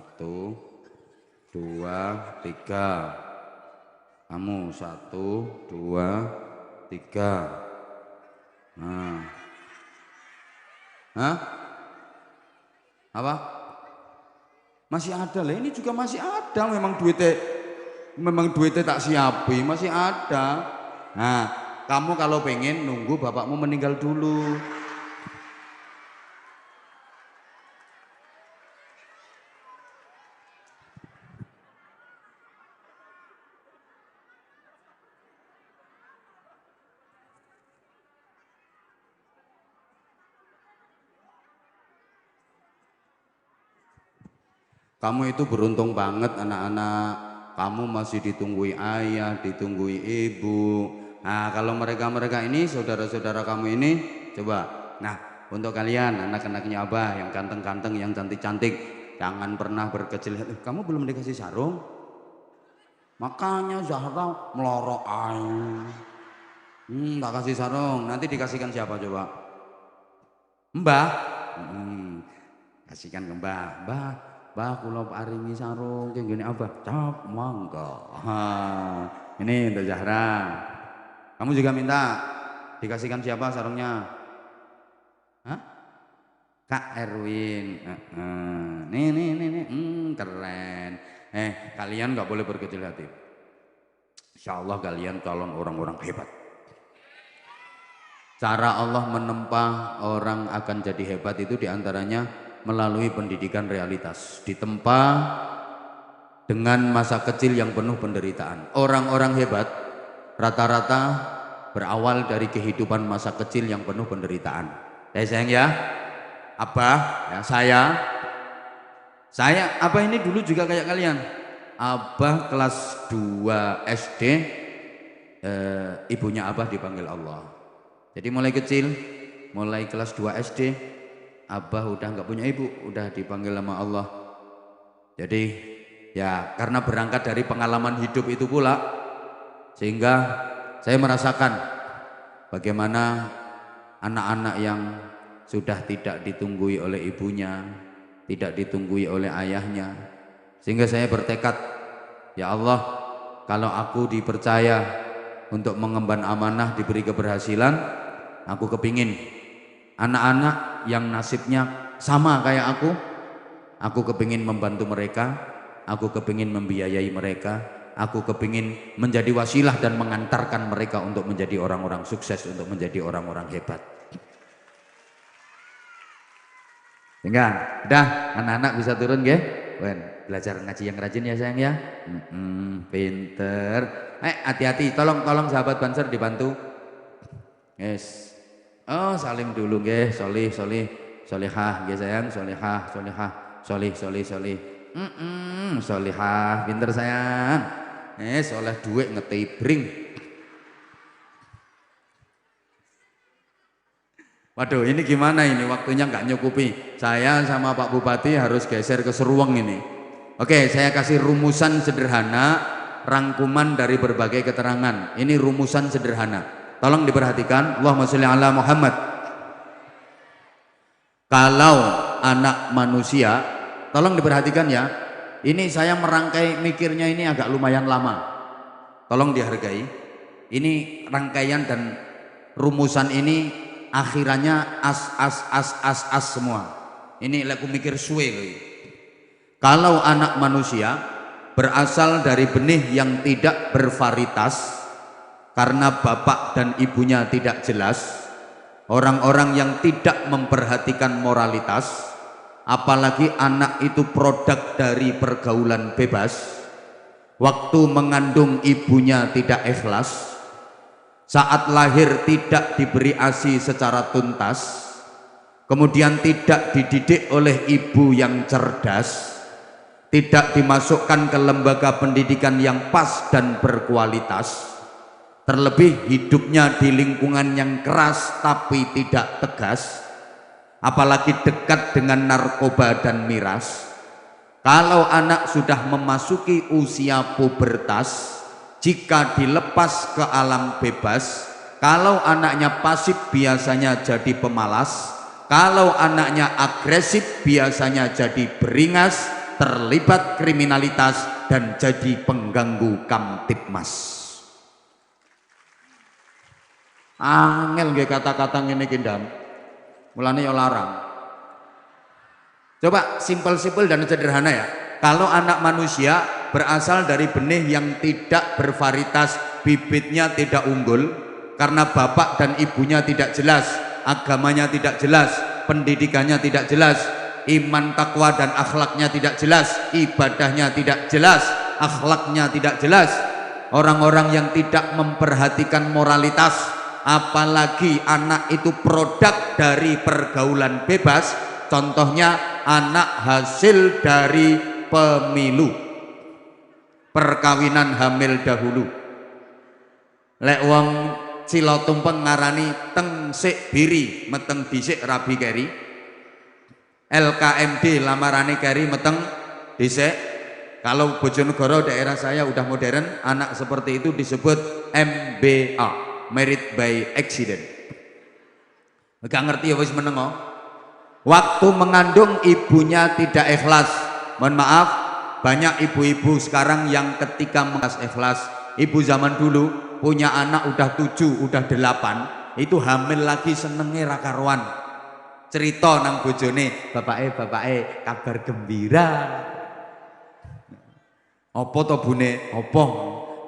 2, 3. Kamu 1, 2, 3. Nah. Hah? Apa? Masih ada lah, ini juga masih ada. Memang duitnya tak siapi, masih ada. Nah, kamu kalau pengen nunggu bapakmu meninggal dulu. Kamu itu beruntung banget anak-anak. Kamu masih ditunggui ayah, ditunggui ibu. Nah, kalau mereka ini, saudara-saudara kamu ini, coba. Nah, untuk kalian anak-anaknya Abah yang ganteng-ganteng, yang cantik-cantik, jangan pernah berkecil hati. Kamu belum dikasih sarung? Makanya Zahra melorok air. Tak kasih sarung. Nanti dikasihkan siapa coba? Mbah. Kasihkan ke Mbah. Mbah kula paringi sarung ki ngene Abah. Cop monggo. Ini untuk Zahra. Kamu juga minta dikasihkan siapa sarungnya? Hah? Kak Erwin. Nih. Keren. Kalian nggak boleh berkecil hati. Insya Allah kalian calon orang-orang hebat. Cara Allah menempa orang akan jadi hebat itu diantaranya melalui pendidikan realitas. Ditempa dengan masa kecil yang penuh penderitaan. Orang-orang hebat rata-rata berawal dari kehidupan masa kecil yang penuh penderitaan. Sayang ya, Abah, ya, saya Abah ini dulu juga kayak kalian. Abah kelas 2 SD, ibunya Abah dipanggil Allah. Jadi mulai kecil, mulai kelas 2 SD, Abah udah nggak punya ibu, udah dipanggil sama Allah. Jadi ya karena berangkat dari pengalaman hidup itu pula, sehingga saya merasakan bagaimana anak-anak yang sudah tidak ditunggui oleh ibunya, tidak ditunggui oleh ayahnya, sehingga saya bertekad, ya Allah, kalau aku dipercaya untuk mengemban amanah, diberi keberhasilan, aku kepingin anak-anak yang nasibnya sama kayak aku kepingin membantu mereka, aku kepingin membiayai mereka, aku kepingin menjadi wasilah dan mengantarkan mereka untuk menjadi orang-orang sukses, untuk menjadi orang-orang hebat. Sehingga, udah anak-anak bisa turun ya, belajar ngaji yang rajin ya sayang ya, pinter. Hati-hati, tolong sahabat Banser dibantu. Yes. Oh salim dulu nggih, solih, solihah nggih sayang, solihah, solih. Solihah, pinter sayang. Soleh duit ngetibring. Waduh, ini gimana ini, waktunya nggak nyukupi. Saya sama Pak Bupati harus geser ke Seruang ini. Oke, saya kasih rumusan sederhana, rangkuman dari berbagai keterangan. Ini rumusan sederhana. Tolong diperhatikan. Allahumma sholli ala Muhammad. Kalau anak manusia, tolong diperhatikan ya. Ini saya merangkai mikirnya ini agak lumayan lama. Tolong dihargai. Ini rangkaian dan rumusan ini akhirannya as semua. Ini aku mikir suwe loh. Kalau anak manusia berasal dari benih yang tidak bervarietas, karena bapak dan ibunya tidak jelas, orang-orang yang tidak memperhatikan moralitas, apalagi anak itu produk dari pergaulan bebas, waktu mengandung ibunya tidak ikhlas, saat lahir tidak diberi ASI secara tuntas, kemudian tidak dididik oleh ibu yang cerdas, tidak dimasukkan ke lembaga pendidikan yang pas dan berkualitas, terlebih hidupnya di lingkungan yang keras tapi tidak tegas, apalagi dekat dengan narkoba dan miras. Kalau anak sudah memasuki usia pubertas, jika dilepas ke alam bebas, kalau anaknya pasif biasanya jadi pemalas, kalau anaknya agresif biasanya jadi beringas, terlibat kriminalitas dan jadi pengganggu kamtipmas. Angel nggih kata-kata ngene iki ndang. Mulane ya larang. Coba simpel-simpel dan sederhana ya. Kalau anak manusia berasal dari benih yang tidak bervarietas, bibitnya tidak unggul, karena bapak dan ibunya tidak jelas, agamanya tidak jelas, pendidikannya tidak jelas, iman takwa dan akhlaknya tidak jelas, ibadahnya tidak jelas, akhlaknya tidak jelas, orang-orang yang tidak memperhatikan moralitas, apalagi anak itu produk dari pergaulan bebas, contohnya anak hasil dari pemilu, perkawinan hamil dahulu. Lek wong Cilotumpeng ngarani tengsik biri meteng dhisik rabi keri, LKMD lamarane keri meteng dhisik. Kalau Bojonegoro daerah saya udah modern, anak seperti itu disebut MBA, married by accident. Gak ngerti ya wis meneng. Waktu mengandung ibunya tidak ikhlas. Mohon maaf, banyak ibu-ibu sekarang yang ketika ikhlas. Ibu zaman dulu punya anak udah 7, udah 8, itu hamil lagi senenge ra karuan. Cerita nang bojone, bapake kabar gembira. Apa to bune? Apa?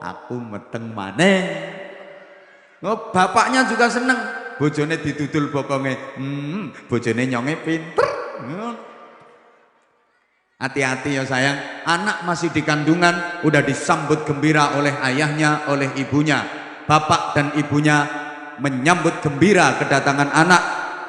Aku meteng maneh. Oh, bapaknya juga seneng. Bojone didudul bokonge. Bojone nyonge pinter. Hati-hati ya sayang, anak masih di kandungan udah disambut gembira oleh ayahnya, oleh ibunya. Bapak dan ibunya menyambut gembira kedatangan anak.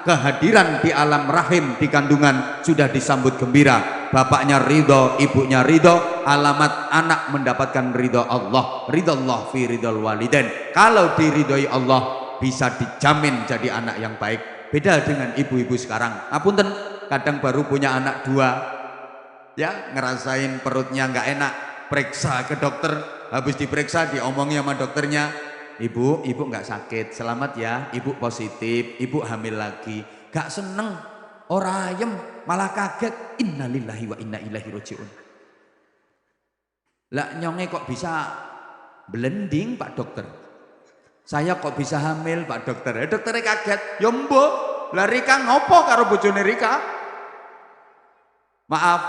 Kehadiran di alam rahim di kandungan sudah disambut gembira. Bapaknya ridho, ibunya ridho, alamat anak mendapatkan ridho Allah. Ridho Allah fi ridhol walidain. Kalau diridhoi Allah bisa dijamin jadi anak yang baik. Beda dengan ibu-ibu sekarang. Apunten, kadang baru punya anak 2, ya ngerasain perutnya nggak enak, periksa ke dokter, habis diperiksa diomongi sama dokternya, ibu nggak sakit, selamat ya, ibu positif, ibu hamil lagi. Gak seneng, ora ayem, malah kaget. Innalillahi wa inna ilaihi rajiun. Lah nyonge kok bisa blending Pak Dokter, saya kok bisa hamil Pak Dokter. Dokternya kaget, ya mbok, lah Rika ngopo karo bojone Rika? Maaf,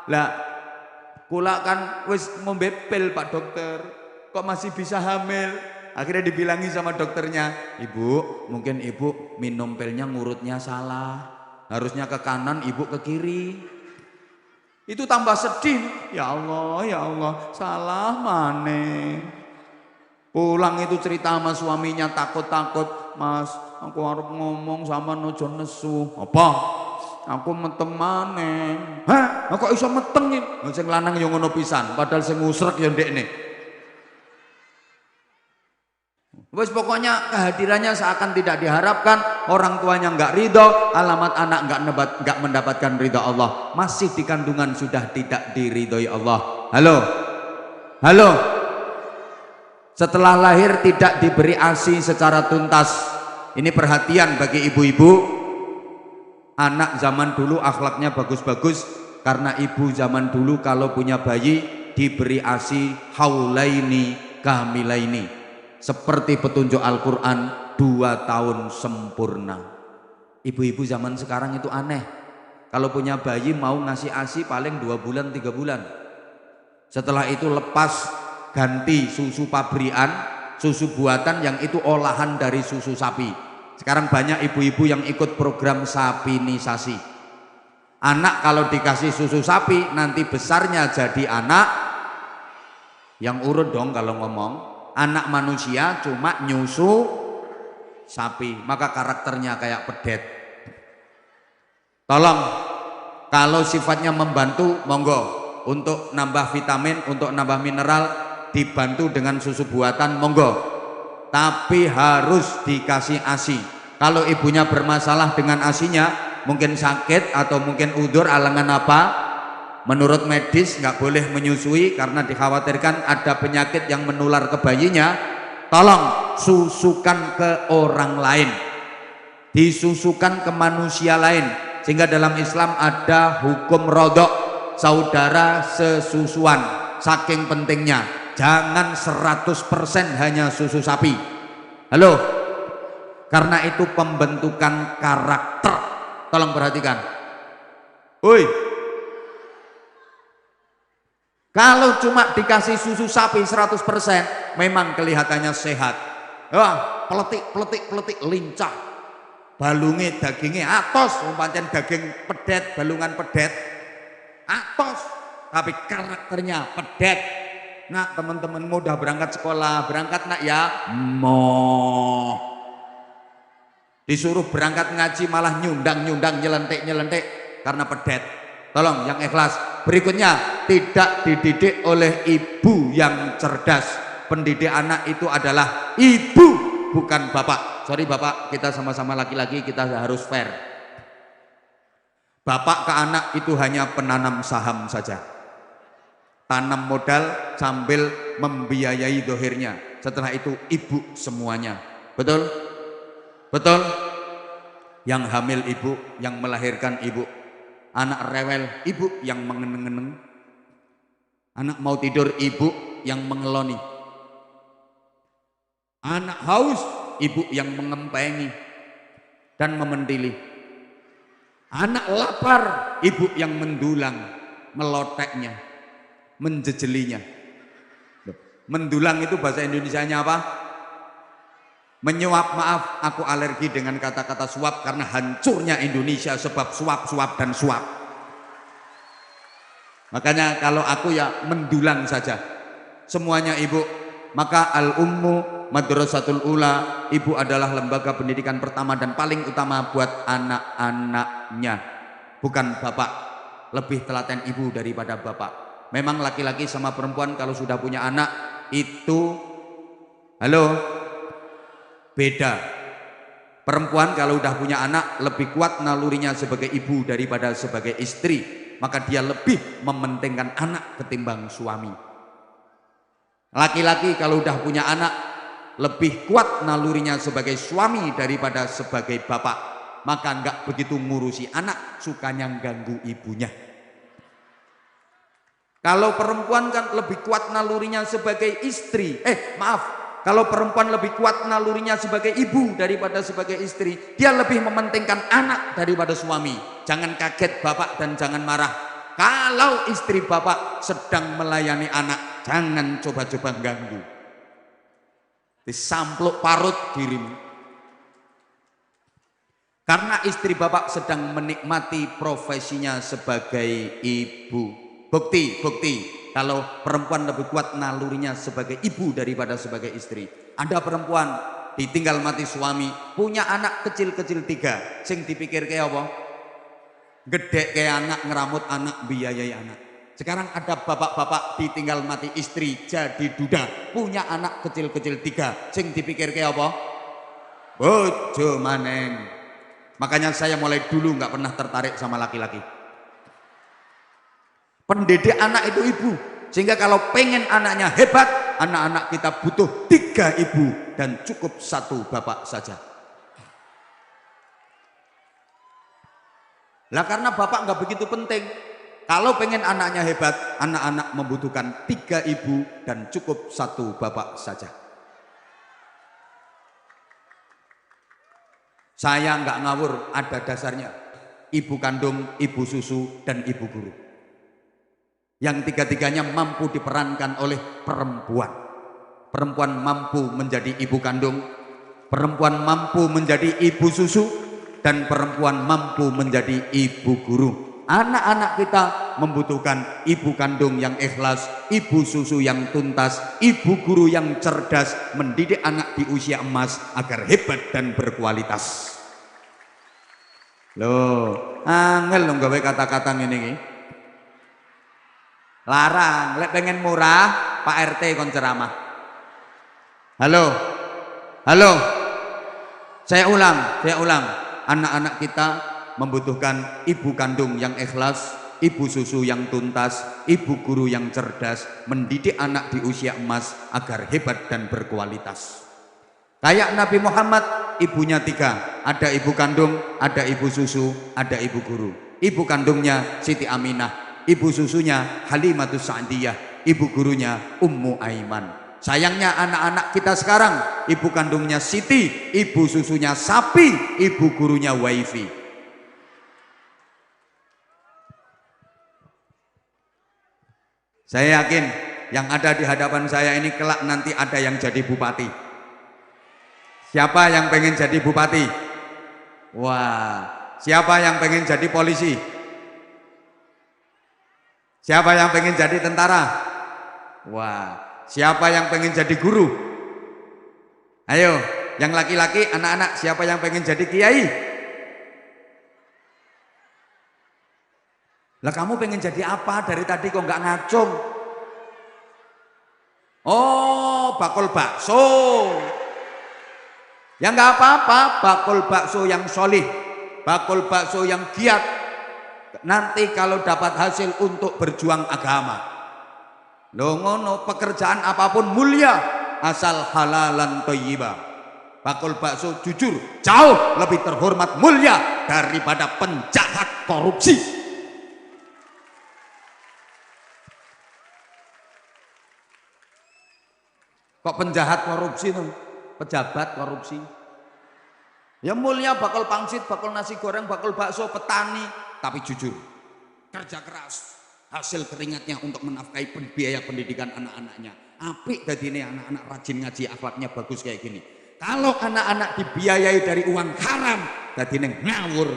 lah kula kan wis ngombe pil Pak Dokter, kok masih bisa hamil? Akhirnya dibilangi sama dokternya, ibu mungkin ibu minum pilnya ngurutnya salah, harusnya ke kanan, ibu ke kiri. Itu tambah sedih, ya Allah salah maneh. Pulang itu cerita sama suaminya takut-takut, mas aku harus ngomong sama nojo nesu. Apa? Aku meteng maneh. Hah? Kok iso meteng nih? Sing lanang yang ngono pisan, padahal sing ngusrek ya ndekne. Wes pokoknya kehadirannya seakan tidak diharapkan, orang tuanya nggak ridho, alamat anak nggak mendapatkan ridho Allah, masih di kandungan sudah tidak diridhoi Allah. Halo, setelah lahir tidak diberi ASI secara tuntas. Ini perhatian bagi ibu-ibu. Anak zaman dulu akhlaknya bagus-bagus, karena ibu zaman dulu kalau punya bayi diberi ASI haulaini kamilaini. Seperti petunjuk Al-Quran, 2 tahun sempurna. Ibu-ibu zaman sekarang itu aneh. Kalau punya bayi mau ngasih ASI paling 2 bulan 3 bulan. Setelah itu lepas, ganti susu pabrikan, susu buatan yang itu olahan dari susu sapi. Sekarang banyak ibu-ibu yang ikut program sapinisasi. Anak kalau dikasih susu sapi nanti besarnya jadi anak yang urut dong kalau ngomong. Anak manusia cuma nyusu sapi, maka karakternya kayak pedet. Tolong, kalau sifatnya membantu monggo, untuk nambah vitamin, untuk nambah mineral dibantu dengan susu buatan monggo, tapi harus dikasih ASI. Kalau ibunya bermasalah dengan ASInya, mungkin sakit atau mungkin udur alangan apa, menurut medis nggak boleh menyusui karena dikhawatirkan ada penyakit yang menular ke bayinya. Tolong susukan ke orang lain, disusukan ke manusia lain, sehingga dalam Islam ada hukum rodok, saudara sesusuan. Saking pentingnya, jangan 100% hanya susu sapi. Karena itu pembentukan karakter. Tolong perhatikan. Kalau cuma dikasih susu sapi 100% memang kelihatannya sehat. Wah, peletik, lincah. Balunge dagingnya atos, pancen daging pedet, balungan pedet. Atos, tapi karakternya pedet. Nak, teman-temanmu udah berangkat sekolah, berangkat nak ya? Moh. Disuruh berangkat ngaji malah nyundang, nyelentik karena pedet. Tolong yang ikhlas. Berikutnya, tidak dididik oleh ibu yang cerdas. Pendidik anak itu adalah ibu, bukan bapak. Sorry bapak, kita sama-sama laki-laki, kita harus fair. Bapak ke anak itu hanya penanam saham saja. Tanam modal sambil membiayai dohirnya. Setelah itu ibu semuanya. Betul? Betul? yang hamil ibu, yang melahirkan ibu, anak rewel ibu yang mengeneng-eneng, anak mau tidur ibu yang mengeloni, anak haus ibu yang mengempengi dan mementili, anak lapar ibu yang mendulang, meloteknya, menjejelinya. Mendulang itu bahasa Indonesianya apa? Menyuap. Maaf, aku alergi dengan kata-kata suap karena hancurnya Indonesia sebab suap, suap, dan suap. Makanya kalau aku ya mendulang saja semuanya ibu. Maka al-ummu madrasatul ula, ibu adalah lembaga pendidikan pertama dan paling utama buat anak-anaknya, bukan bapak. Lebih telaten ibu daripada bapak. Memang laki-laki sama perempuan kalau sudah punya anak itu beda. Perempuan kalau udah punya anak lebih kuat nalurinya sebagai ibu daripada sebagai istri, maka dia lebih mementingkan anak ketimbang suami. Laki-laki kalau udah punya anak lebih kuat nalurinya sebagai suami daripada sebagai bapak, maka enggak begitu ngurusi anak, sukanya ganggu ibunya. Kalau perempuan kan lebih kuat nalurinya sebagai istri, kalau perempuan lebih kuat nalurinya sebagai ibu daripada sebagai istri, dia lebih mementingkan anak daripada suami. Jangan kaget bapak dan jangan marah. Kalau istri bapak sedang melayani anak, jangan coba-coba ganggu. Disampluk parut dirimu. Karena istri bapak sedang menikmati profesinya sebagai ibu. Bukti kalau perempuan lebih kuat nalurinya sebagai ibu daripada sebagai istri. Ada perempuan ditinggal mati suami, punya anak kecil-kecil 3, sing dipikir kayak apa? Gede kayak anak, ngeramut anak, biayai anak. Sekarang ada bapak-bapak ditinggal mati istri jadi duda, punya anak kecil-kecil 3, sing dipikir kayak apa? Bojo maneng. Makanya saya mulai dulu nggak pernah tertarik sama laki-laki. Pendidik anak itu ibu, sehingga kalau pengen anaknya hebat, anak-anak kita butuh 3 ibu dan cukup 1 bapak saja. Lah karena bapak nggak begitu penting. Kalau pengen anaknya hebat, anak-anak membutuhkan 3 ibu dan cukup 1 bapak saja. Saya nggak ngawur, ada dasarnya. Ibu kandung, ibu susu, dan ibu guru. Yang 3-tiganya mampu diperankan oleh perempuan. Perempuan mampu menjadi ibu kandung, perempuan mampu menjadi ibu susu, dan perempuan mampu menjadi ibu guru. Anak-anak kita membutuhkan ibu kandung yang ikhlas, ibu susu yang tuntas, ibu guru yang cerdas, mendidik anak di usia emas agar hebat dan berkualitas. Loh, angel loh gawe kata-kata ngene. Larang, lek pengen murah, Pak RT kon ceramah. Halo, saya ulang. Anak-anak kita membutuhkan ibu kandung yang ikhlas, ibu susu yang tuntas, ibu guru yang cerdas, mendidik anak di usia emas agar hebat dan berkualitas. Kayak Nabi Muhammad, ibunya 3, ada ibu kandung, ada ibu susu, ada ibu guru. Ibu kandungnya Siti Aminah, ibu susunya Halimatus Sa'diyah, ibu gurunya Ummu Aiman. Sayangnya anak-anak kita sekarang, ibu kandungnya Siti, ibu susunya sapi, ibu gurunya wifi. Saya yakin yang ada di hadapan saya ini kelak nanti ada yang jadi bupati. Siapa yang pengen jadi bupati? Wah, siapa yang pengen jadi polisi? Siapa yang pengen jadi tentara? Wah, siapa yang pengen jadi guru? Ayo, yang laki-laki, anak-anak, siapa yang pengen jadi kiai? Lah kamu pengen jadi apa dari tadi kok nggak ngacung? Oh, bakul bakso. Ya nggak apa-apa, bakul bakso yang solih, bakul bakso yang giat. Nanti kalau dapat hasil untuk berjuang agama. Loh ngono, pekerjaan apapun mulia asal halalan thayyibah. bakul bakso jujur jauh lebih terhormat mulia daripada penjahat korupsi. Kok penjahat korupsi tuh? Pejabat korupsi. Ya mulia bakul pangsit, bakul nasi goreng, bakul bakso, petani, tapi jujur. Kerja keras, hasil keringatnya untuk menafkahi biaya pendidikan anak-anaknya. Apik dadine anak-anak rajin ngaji, akhlaknya bagus kayak gini. Kalau anak-anak dibiayai dari uang haram, dadine ngawur.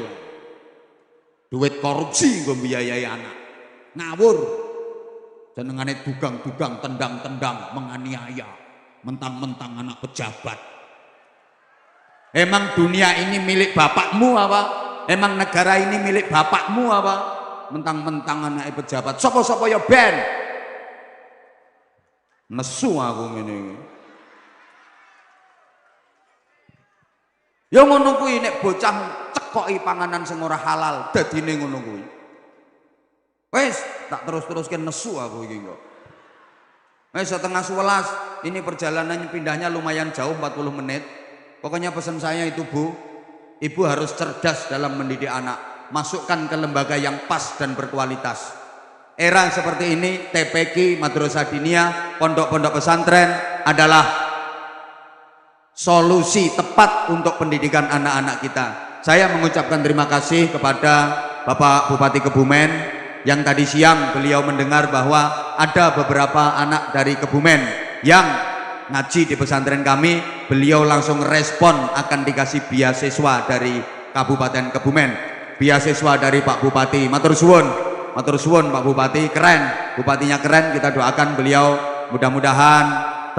Duit korupsi nggo biayai anak. Ngawur. Jenengane dugang-dugang, tendang-tendang, menganiaya. Mentang-mentang anak pejabat. Emang dunia ini milik bapakmu apa? Emang negara ini milik bapakmu apa? Mentang-mentang anak pejabat. Sopo-sopo ya ben. Nesu aku ngene iki. Ya ngono kuwi nek bocah cekoki panganan sing ora halal, dadine ngono kuwi. Wis tak terus-teruske nesu aku iki kok. Wis setengah 11, ini perjalanan pindahnya lumayan jauh 40 menit. Pokoknya pesan saya itu Bu, Ibu harus cerdas dalam mendidik anak. Masukkan ke lembaga yang pas dan berkualitas. Era seperti ini, TPQ, Madrasah Diniyah, pondok-pondok pesantren adalah solusi tepat untuk pendidikan anak-anak kita. Saya mengucapkan terima kasih kepada Bapak Bupati Kebumen yang tadi siang beliau mendengar bahwa ada beberapa anak dari Kebumen yang ngaji di pesantren kami. Beliau langsung respon akan dikasih beasiswa dari Kabupaten Kebumen, beasiswa dari Pak Bupati. Matur suwun Pak Bupati, keren, bupatinya keren. Kita doakan beliau mudah-mudahan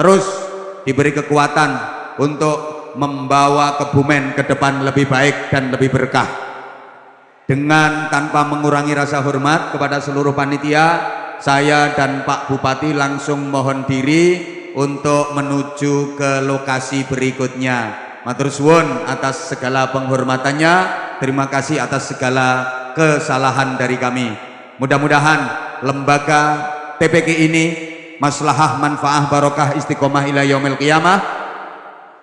terus diberi kekuatan untuk membawa Kebumen ke depan lebih baik dan lebih berkah. Dengan tanpa mengurangi rasa hormat kepada seluruh panitia, saya dan Pak Bupati langsung mohon diri untuk menuju ke lokasi berikutnya. Matur suwun atas segala penghormatannya, terima kasih atas segala kesalahan dari kami. Mudah-mudahan lembaga TPQ ini maslahah, manfaah, barokah, istiqomah ila yaumil qiyamah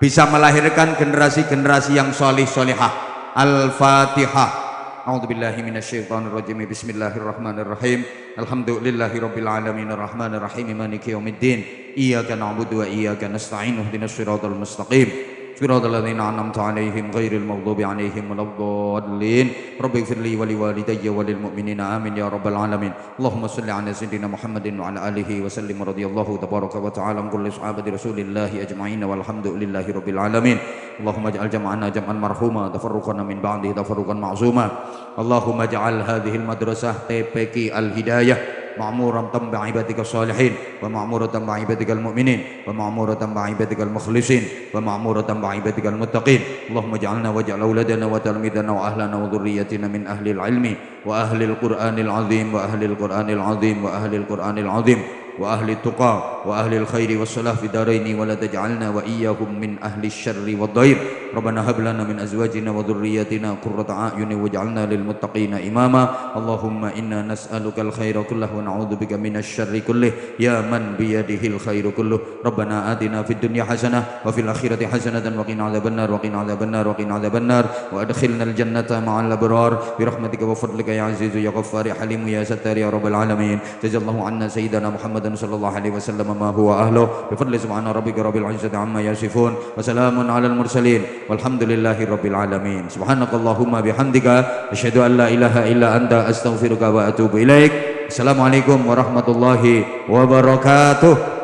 bisa melahirkan generasi-generasi yang solih solihah. Al-Fatihah. A'udzubillahi minasyaitonirrajim. Bismillahirrahmanirrahim. Alhamdulillahirabbil alamin arrahmanir rahim maliki yaumiddin. Iyyaka na'budu wa iyyaka nasta'in. Ihdinas siratal mustaqim. Siratal ladzina an'amta 'alaihim ghairil maghdubi 'alaihim waladdallin. Rabbighfirli wa liwalidayya wa lil mu'minina amin ya rabbal alamin. Allahumma shalli 'ala sayyidina Muhammadin wa 'ala alihi wa sallim radhiyallahu tabaraka wa ta'ala an kulli sahabati Rasulillah ajma'in walhamdulillahi rabbil alamin. Allahumma ij'al jam'ana jam'an marhuma tafarruqana min ba'dihi tafarruqan ma'zuma. Allahumma ij'al hadhihi al-madrasah TPQ Al-Hidayah ma'muran bi'ibadika salihin wa ma'muratan bi'ibadika al-mu'minin wa ma'muratan bi'ibadika al-mukhlisin wa ma'muratan bi'ibadika al-muttaqin. Allahumma ij'alna waj'al auladana wa talmidana wa ahlana wa dhurriyyatina min ahli al-ilmi wa ahli al-Qur'anil 'azim wa ahli al-Qur'anil 'azim wa ahli al-Qur'anil 'azim wa ahli tuqa wa ahli al-khairi was-salah fi daraini wa la taj'alna wa iyyahum min ahli asy-syarri wad-dhair. Rabbana hab lana min azwajina wa dhurriyyatina qurrata a'yunin waj'alna lil muttaqina imama. Allahumma inna nas'aluka al-khaira kullahu wa na'udzubika minasy syarri kullih ya man bi yadihil khairu kulluh. Rabbana atina fid dunya hasanah wa fil akhirati hasanatan wa qina adzabannar wa qina adzabannar wa qina adzabannar wa adkhilna al-jannata ma'al abrar bi rahmatika wa fadlika ya azizu ya ghaffar ya halim ya sattar ya rabbal alamin. Jazallahu anna sayyidana Muhammad sallallahu alaihi wasallam ma huwa ahlu bi fadli subhana rabbika rabbil izzati amma yasifun wa salamun alal mursalin walhamdulillahi rabbil alamin. Subhanakallahumma bihamdika asyhadu an la ilaha illa anta astaghfiruka wa atubu ilaik. Assalamualaikum warahmatullahi wabarakatuh.